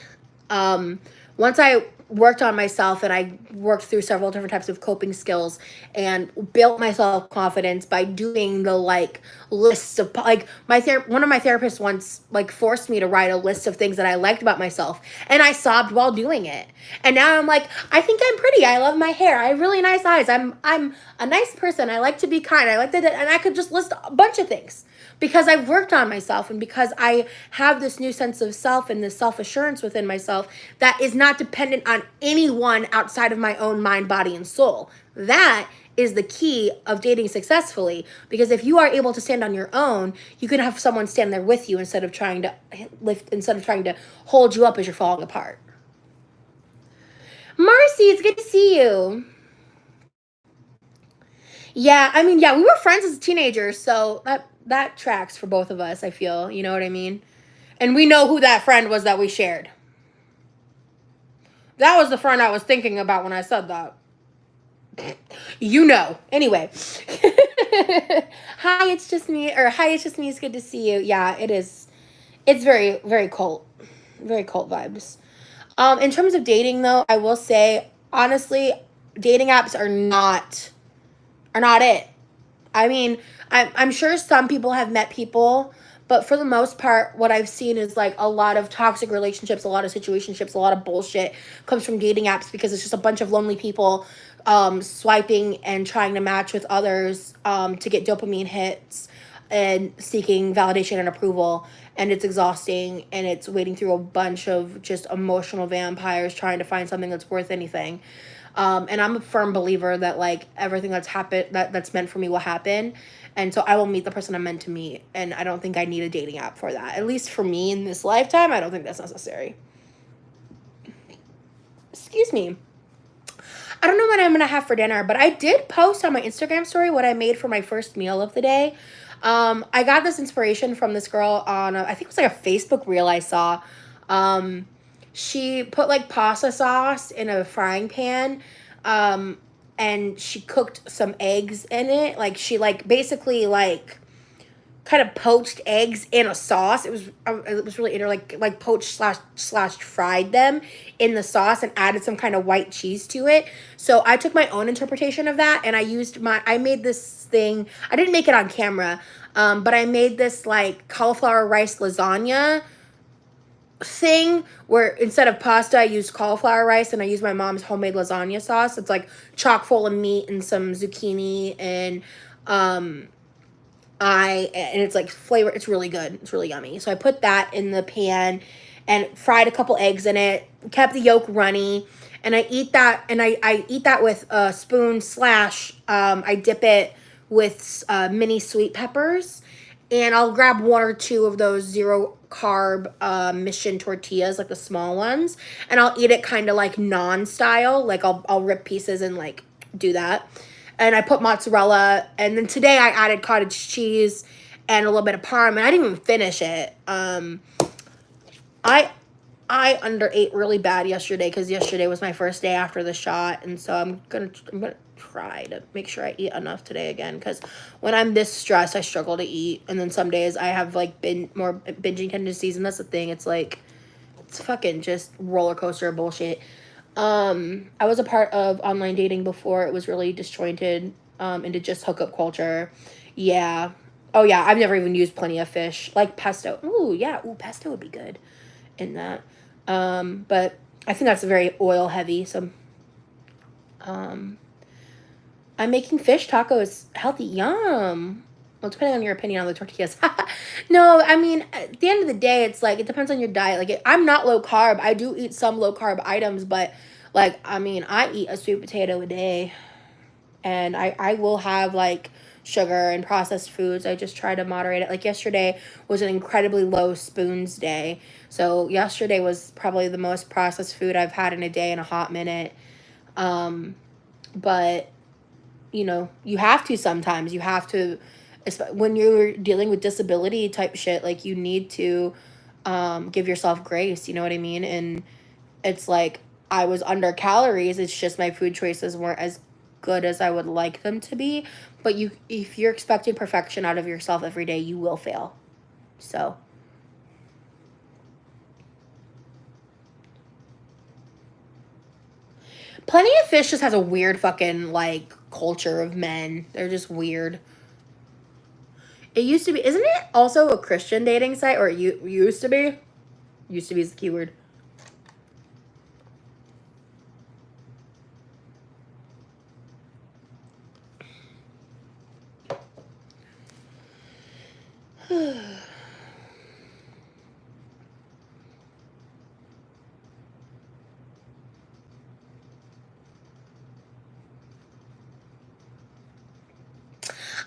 once I worked on myself and I worked through several different types of coping skills and built my self-confidence by doing the, like, lists of, like, one of my therapists once, like, forced me to write a list of things that I liked about myself, and I sobbed while doing it. And now I'm like, I think I'm pretty. I love my hair. I have really nice eyes. I'm a nice person. I like to be kind. I like that. And I could just list a bunch of things because I've worked on myself and because I have this new sense of self and this self-assurance within myself that is not dependent on anyone outside of my own mind, body, and soul. That is the key of dating successfully, because if you are able to stand on your own, you can have someone stand there with you instead of trying to hold you up as you're falling apart. Marcy, it's good to see you. Yeah, I mean, yeah, we were friends as teenagers, so that tracks for both of us, I feel. You know what I mean? And we know who that friend was that we shared. That was the friend I was thinking about when I said that. You know. Anyway. Hi, it's just me. It's good to see you. Yeah, it is. It's very, very cult. Very cult vibes. In terms of dating, though, I will say, honestly, dating apps are not it. I mean, I'm sure some people have met people, But for the most part, what I've seen is like a lot of toxic relationships, a lot of situationships, a lot of bullshit comes from dating apps because it's just a bunch of lonely people swiping and trying to match with others to get dopamine hits and seeking validation and approval. And it's exhausting, and it's wading through a bunch of just emotional vampires trying to find something that's worth anything. And I'm a firm believer that like everything that's meant for me will happen. And so I will meet the person I'm meant to meet. And I don't think I need a dating app for that. At least for me in this lifetime, I don't think that's necessary. Excuse me. I don't know what I'm going to have for dinner, but I did post on my Instagram story what I made for my first meal of the day. I got this inspiration from this girl on, I think it was like a Facebook reel I saw. She put like pasta sauce in a frying pan, and she cooked some eggs in it. Like she like basically like kind of poached eggs in a sauce. It was really like poached slash fried them in the sauce and added some kind of white cheese to it. So I took my own interpretation of that, and I made this thing. I didn't make it on camera, but I made this like cauliflower rice lasagna thing where instead of pasta I used cauliflower rice, and I used my mom's homemade lasagna sauce. It's like chock full of meat and some zucchini and and it's like flavor. It's really good. It's really yummy. So I put that in the pan and fried a couple eggs in it, kept the yolk runny, and I eat that, and I eat that with a spoon slash I dip it with mini sweet peppers, and I'll grab one or two of those zero carb mission tortillas, like the small ones, and I'll eat it kind of like naan style. Like I'll rip pieces and like do that. And I put mozzarella, and then today I added cottage cheese and a little bit of parm, and I didn't even finish it. I underate really bad yesterday because yesterday was my first day after the shot, and so I'm gonna try to make sure I eat enough today again, because when I'm this stressed, I struggle to eat, and then some days I have like more binging tendencies, and that's the thing. It's like it's fucking just roller coaster bullshit. I was a part of online dating before it was really disjointed into just hookup culture. Yeah. Oh yeah, I've never even used plenty of fish. Like pesto. Ooh, yeah. Ooh, pesto would be good in that. But I think that's very oil heavy. So I'm making fish tacos healthy. Yum. Well, depending on your opinion on the tortillas. No, I mean, at the end of the day, it's like, it depends on your diet. Like, I'm not low carb. I do eat some low carb items, but, like, I mean, I eat a sweet potato a day. And I will have, like, sugar and processed foods. I just try to moderate it. Like, yesterday was an incredibly low spoons day. So, yesterday was probably the most processed food I've had in a day in a hot minute. But, you know, you have to sometimes. You have to... when you're dealing with disability type shit, like you need to give yourself grace, you know what I mean? And it's like I was under calories. It's just my food choices weren't as good as I would like them to be. But if you're expecting perfection out of yourself every day, you will fail. So Plenty of Fish just has a weird fucking like culture of men. They're just weird. It used to be, isn't it also a Christian dating site? Or it used to be? Used to be is the keyword.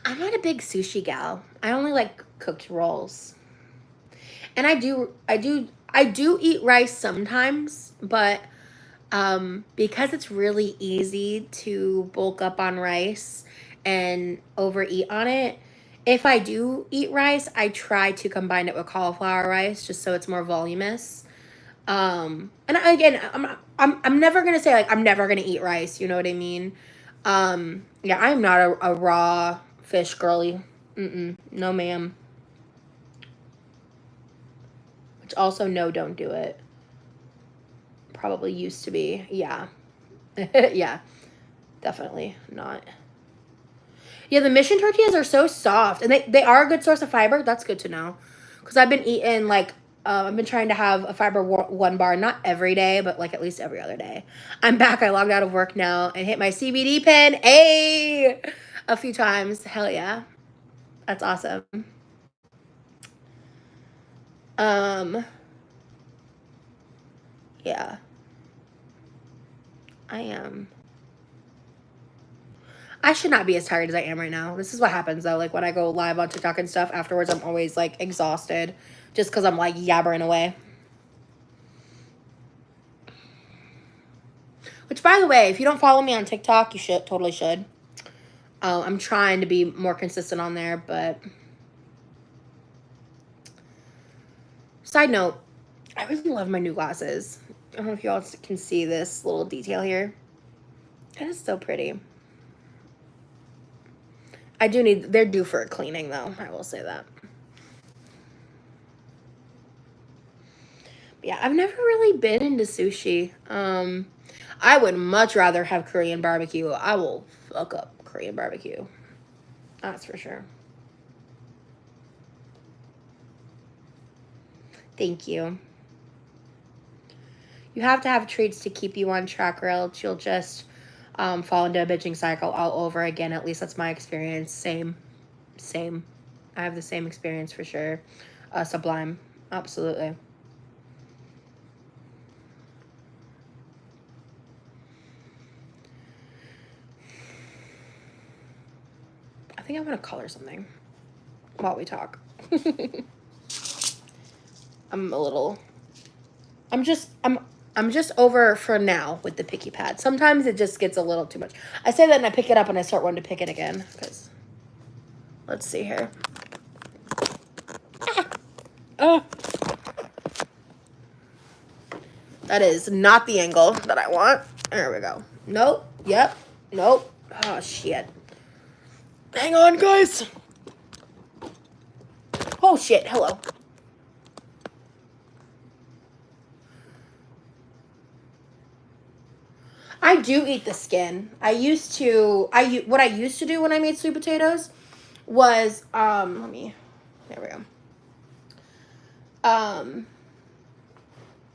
I'm not a big sushi gal. I only like cooked rolls. And I do eat rice sometimes, but because it's really easy to bulk up on rice and overeat on it, if I do eat rice, I try to combine it with cauliflower rice just so it's more voluminous. And again, I'm never gonna say like I'm never gonna eat rice. You know what I mean? Yeah, I'm not a raw fish girly. No, ma'am. Which also, no, don't do it. Probably used to be. Yeah. Yeah. Definitely not. Yeah, the mission tortillas are so soft. And they are a good source of fiber. That's good to know. because I've been eating like I've been trying to have a fiber one bar, not every day, but like at least every other day. I'm back. I logged out of work now and hit my CBD pen. A few times. Hell yeah, that's awesome. Yeah, I am. I should not be as tired as I am right now. This is what happens though. Like when I go live on TikTok and stuff, afterwards I'm always like exhausted just because I'm like yabbering away. Which, by the way, if you don't follow me on TikTok, you should, totally should. I'm trying to be more consistent on there, but... Side note, I really love my new glasses. I don't know if y'all can see this little detail here. That is so pretty. I do need... They're due for a cleaning, though. I will say that. But yeah, I've never really been into sushi. I would much rather have Korean barbecue. I will fuck up Korean barbecue. That's for sure. Thank you. You have to have treats to keep you on track, or else you'll just fall into a bitching cycle all over again. At least that's my experience. Same. I have the same experience for sure. Sublime. Absolutely. I think I want to color something while we talk. I'm just over for now with the picky pad. Sometimes it just gets a little too much. I say that and I pick it up and I start wanting to pick it again. Because, let's see here. That is not the angle that I want. There we go. Nope. Yep. Nope. Oh, shit. Hang on, guys. Oh, shit. Hello. I do eat the skin. What I used to do when I made sweet potatoes was, there we go.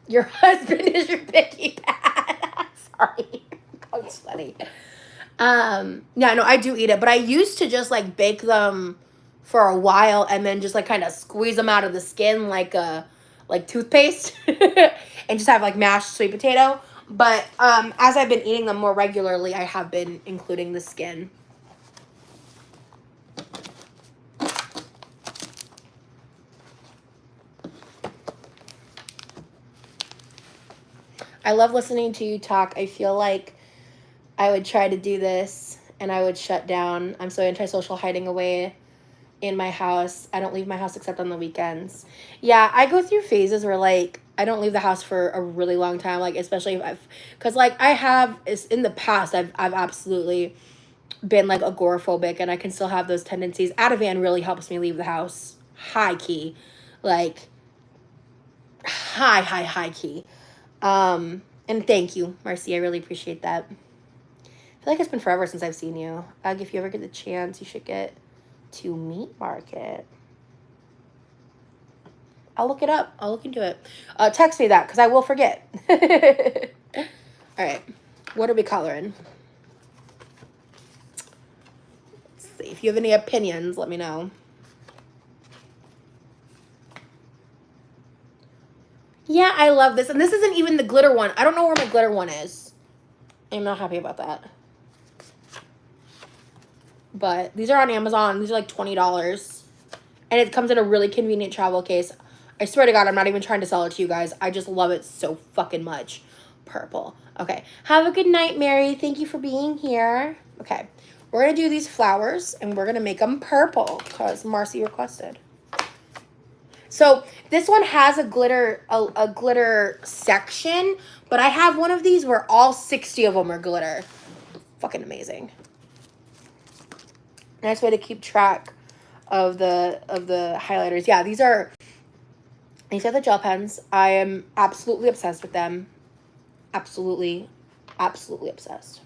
Your husband is your picky pad. Sorry. That's funny. Yeah, no, I do eat it, but I used to just like bake them for a while and then just like kind of squeeze them out of the skin like toothpaste and just have like mashed sweet potato. But as I've been eating them more regularly, I have been including the skin. I love listening to you talk. I feel like I would try to do this and I would shut down. I'm so antisocial hiding away in my house. I don't leave my house except on the weekends. Yeah, I go through phases where like I don't leave the house for a really long time, like especially if cuz like in the past I've absolutely been like agoraphobic and I can still have those tendencies. Ativan really helps me leave the house high key. Like high key. And thank you, Marcy. I really appreciate that. I feel like it's been forever since I've seen you. If you ever get the chance, you should get to Meat Market. I'll look it up. I'll look into it. Text me that because I will forget. All right. What are we coloring? Let's see. If you have any opinions, let me know. Yeah, I love this. And this isn't even the glitter one. I don't know where my glitter one is. I'm not happy about that. But these are on Amazon. These are like $20. And it comes in a really convenient travel case. I swear to God, I'm not even trying to sell it to you guys. I just love it so fucking much. Purple. Okay. Have a good night, Mary. Thank you for being here. Okay. We're going to do these flowers, and we're going to make them purple because Marcy requested. So this one has a glitter section, but I have one of these where all 60 of them are glitter. Fucking amazing. Nice way to keep track of the highlighters. Yeah, these are the gel pens. I am absolutely obsessed with them. Absolutely obsessed.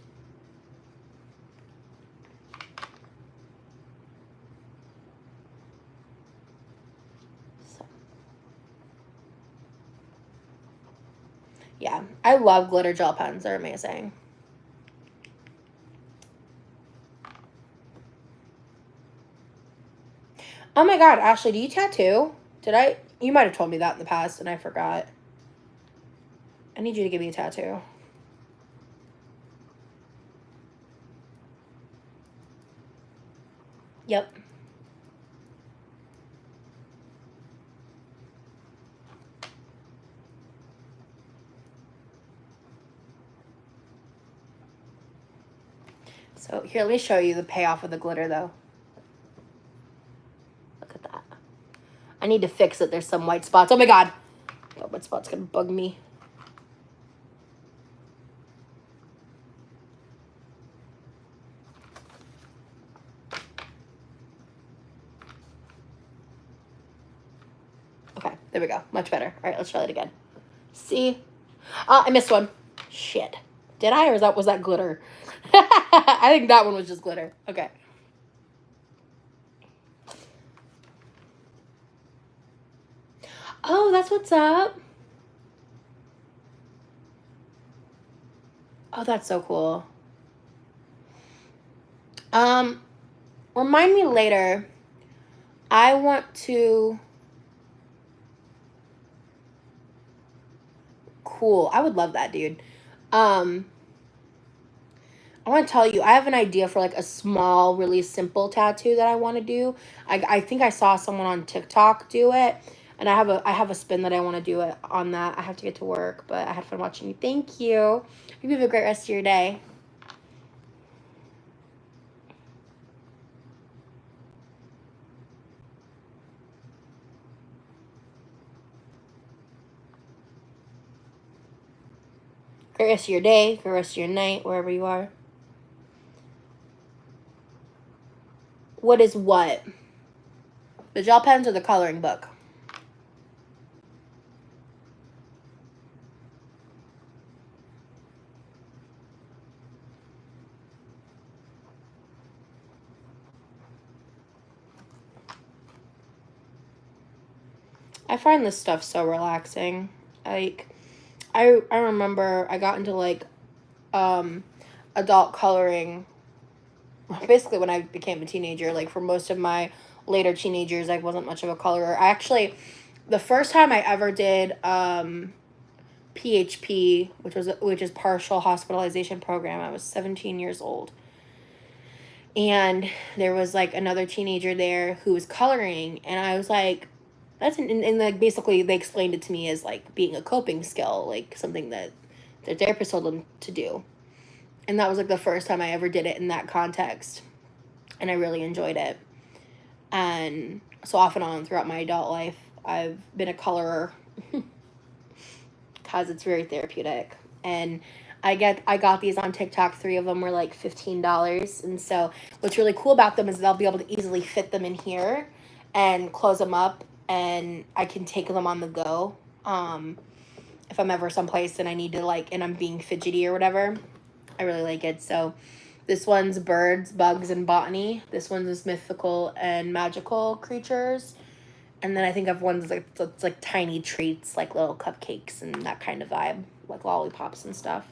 So Yeah, I love glitter gel pens. They're amazing. Oh my god, Ashley, do you tattoo? Did I? You might have told me that in the past and I forgot. I need you to give me a tattoo. Yep. So here, let me show you the payoff of the glitter though. Look at that. I need to fix it. There's some white spots. Oh my god. That white spot's gonna bug me. Okay, there we go. Much better. All right, let's try that again. See? I missed one. Shit. Did I, or was that glitter? I think that one was just glitter. Okay. Oh, that's what's up. Oh, that's so cool. Remind me later. I want to... Cool. I would love that, dude. I want to tell you, I have an idea for like a small, really simple tattoo that I want to do. I think I saw someone on TikTok do it, and I have a spin that I want to do it on that. I have to get to work, but I had fun watching you. Thank you. You have a great rest of your day. Great rest of your day, great rest of your night, wherever you are. What is what? The gel pens or the coloring book? I find this stuff so relaxing. Like, I remember I got into like adult coloring basically when I became a teenager. Like, for most of my later teenagers, I wasn't much of a colorer. I actually, the first time I ever did PHP, which is partial hospitalization program, I was 17 years old. And there was like another teenager there who was coloring, and I was like, and like basically they explained it to me as like being a coping skill, like something that their therapist told them to do. And that was like the first time I ever did it in that context. And I really enjoyed it. And so off and on throughout my adult life, I've been a colorer because it's very therapeutic. And I got these on TikTok. 3 of them were like $15. And so what's really cool about them is they'll be able to easily fit them in here and close them up, and I can take them on the go. If I'm ever someplace and I need to and I'm being fidgety or whatever, I really like it. So this one's birds, bugs, and botany. This one's is mythical and magical creatures. And then I think I've ones it's like tiny treats, like little cupcakes and that kind of vibe, like lollipops and stuff.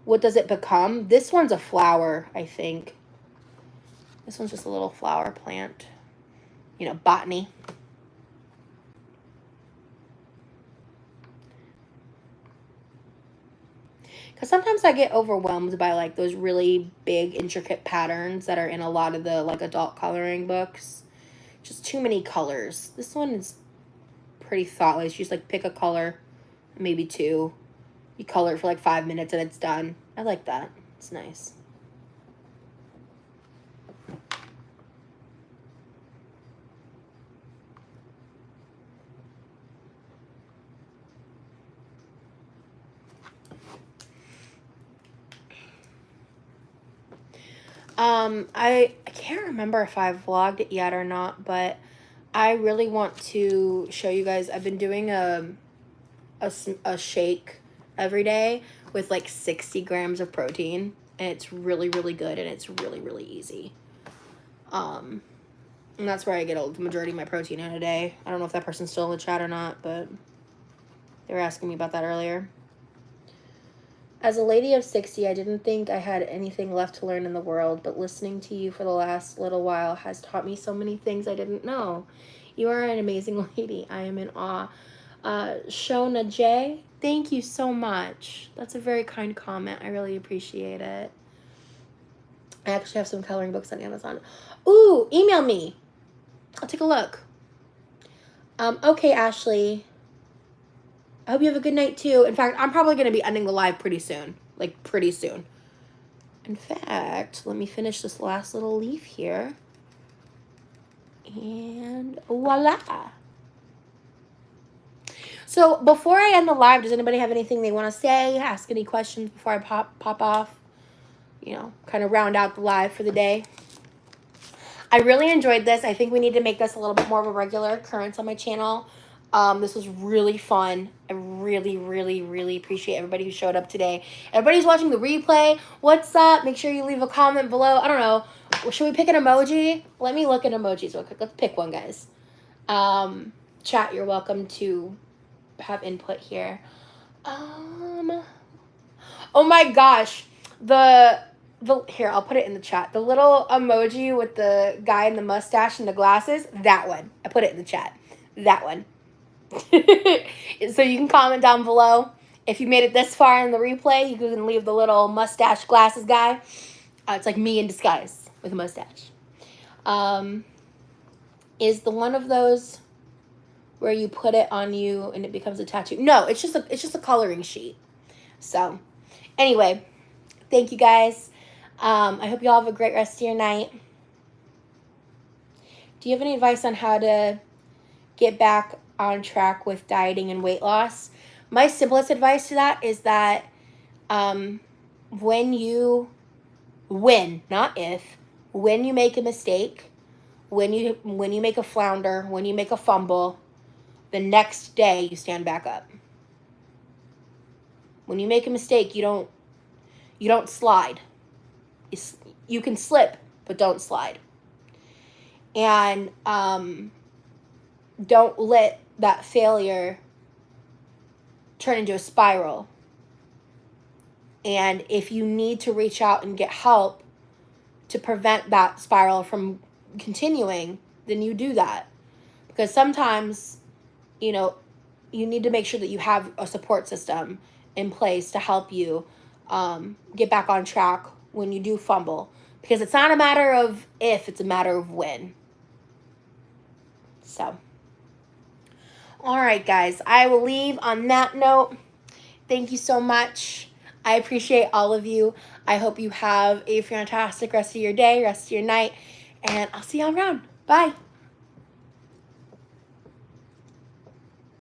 What does it become? This one's a flower, I think. This one's just a little flower plant. You know, botany. Because sometimes I get overwhelmed by like those really big, intricate patterns that are in a lot of the like adult coloring books. Just too many colors. This one is pretty thoughtless. You just like pick a color, maybe 2. You color it for like 5 minutes and it's done. I like that. It's nice. I can't remember if I've vlogged it yet or not, but I really want to show you guys. I've been doing a shake every day with like 60 grams of protein, and it's really, really good, and it's really, really easy. And that's where I get the majority of my protein in a day. I don't know if that person's still in the chat or not, but they were asking me about that earlier. As a lady of 60, I didn't think I had anything left to learn in the world, but listening to you for the last little while has taught me so many things I didn't know. You are an amazing lady. I am in awe. Shona J, thank you so much. That's a very kind comment. I really appreciate it. I actually have some coloring books on Amazon. Ooh, email me. I'll take a look. Okay, Ashley. I hope you have a good night, too. In fact, I'm probably going to be ending the live pretty soon. Like, pretty soon. In fact, let me finish this last little leaf here. And voila. So, before I end the live, does anybody have anything they want to say? Ask any questions before I pop off? You know, kind of round out the live for the day. I really enjoyed this. I think we need to make this a little bit more of a regular occurrence on my channel. This was really fun. I really, really, really appreciate everybody who showed up today. Everybody's watching the replay. What's up? Make sure you leave a comment below. I don't know. Should we pick an emoji? Let me look at emojis real quick. Let's pick one, guys. Chat, you're welcome to have input here. Oh my gosh. Here, I'll put it in the chat. The little emoji with the guy in the mustache and the glasses, that one. I put it in the chat. That one. So you can comment down below. If you made it this far in the replay, you can leave the little mustache glasses guy. It's like me in disguise with a mustache. Is the one of those where you put it on you and it becomes a tattoo? No, it's just a coloring sheet. So, anyway, thank you guys. I hope you all have a great rest of your night. Do you have any advice on how to get back on track with dieting and weight loss? My simplest advice to that is that when you make a mistake, when you make a flounder, when you make a fumble, the next day you stand back up. When you make a mistake, you don't slide. You can slip, but don't slide. And don't let that failure turn into a spiral. And if you need to reach out and get help to prevent that spiral from continuing, then you do that. Because sometimes, you need to make sure that you have a support system in place to help you get back on track when you do fumble. Because it's not a matter of if, it's a matter of when. So, all right, guys. I will leave on that note. Thank you so much. I appreciate all of you. I hope you have a fantastic rest of your day, rest of your night, and I'll see you around. Bye.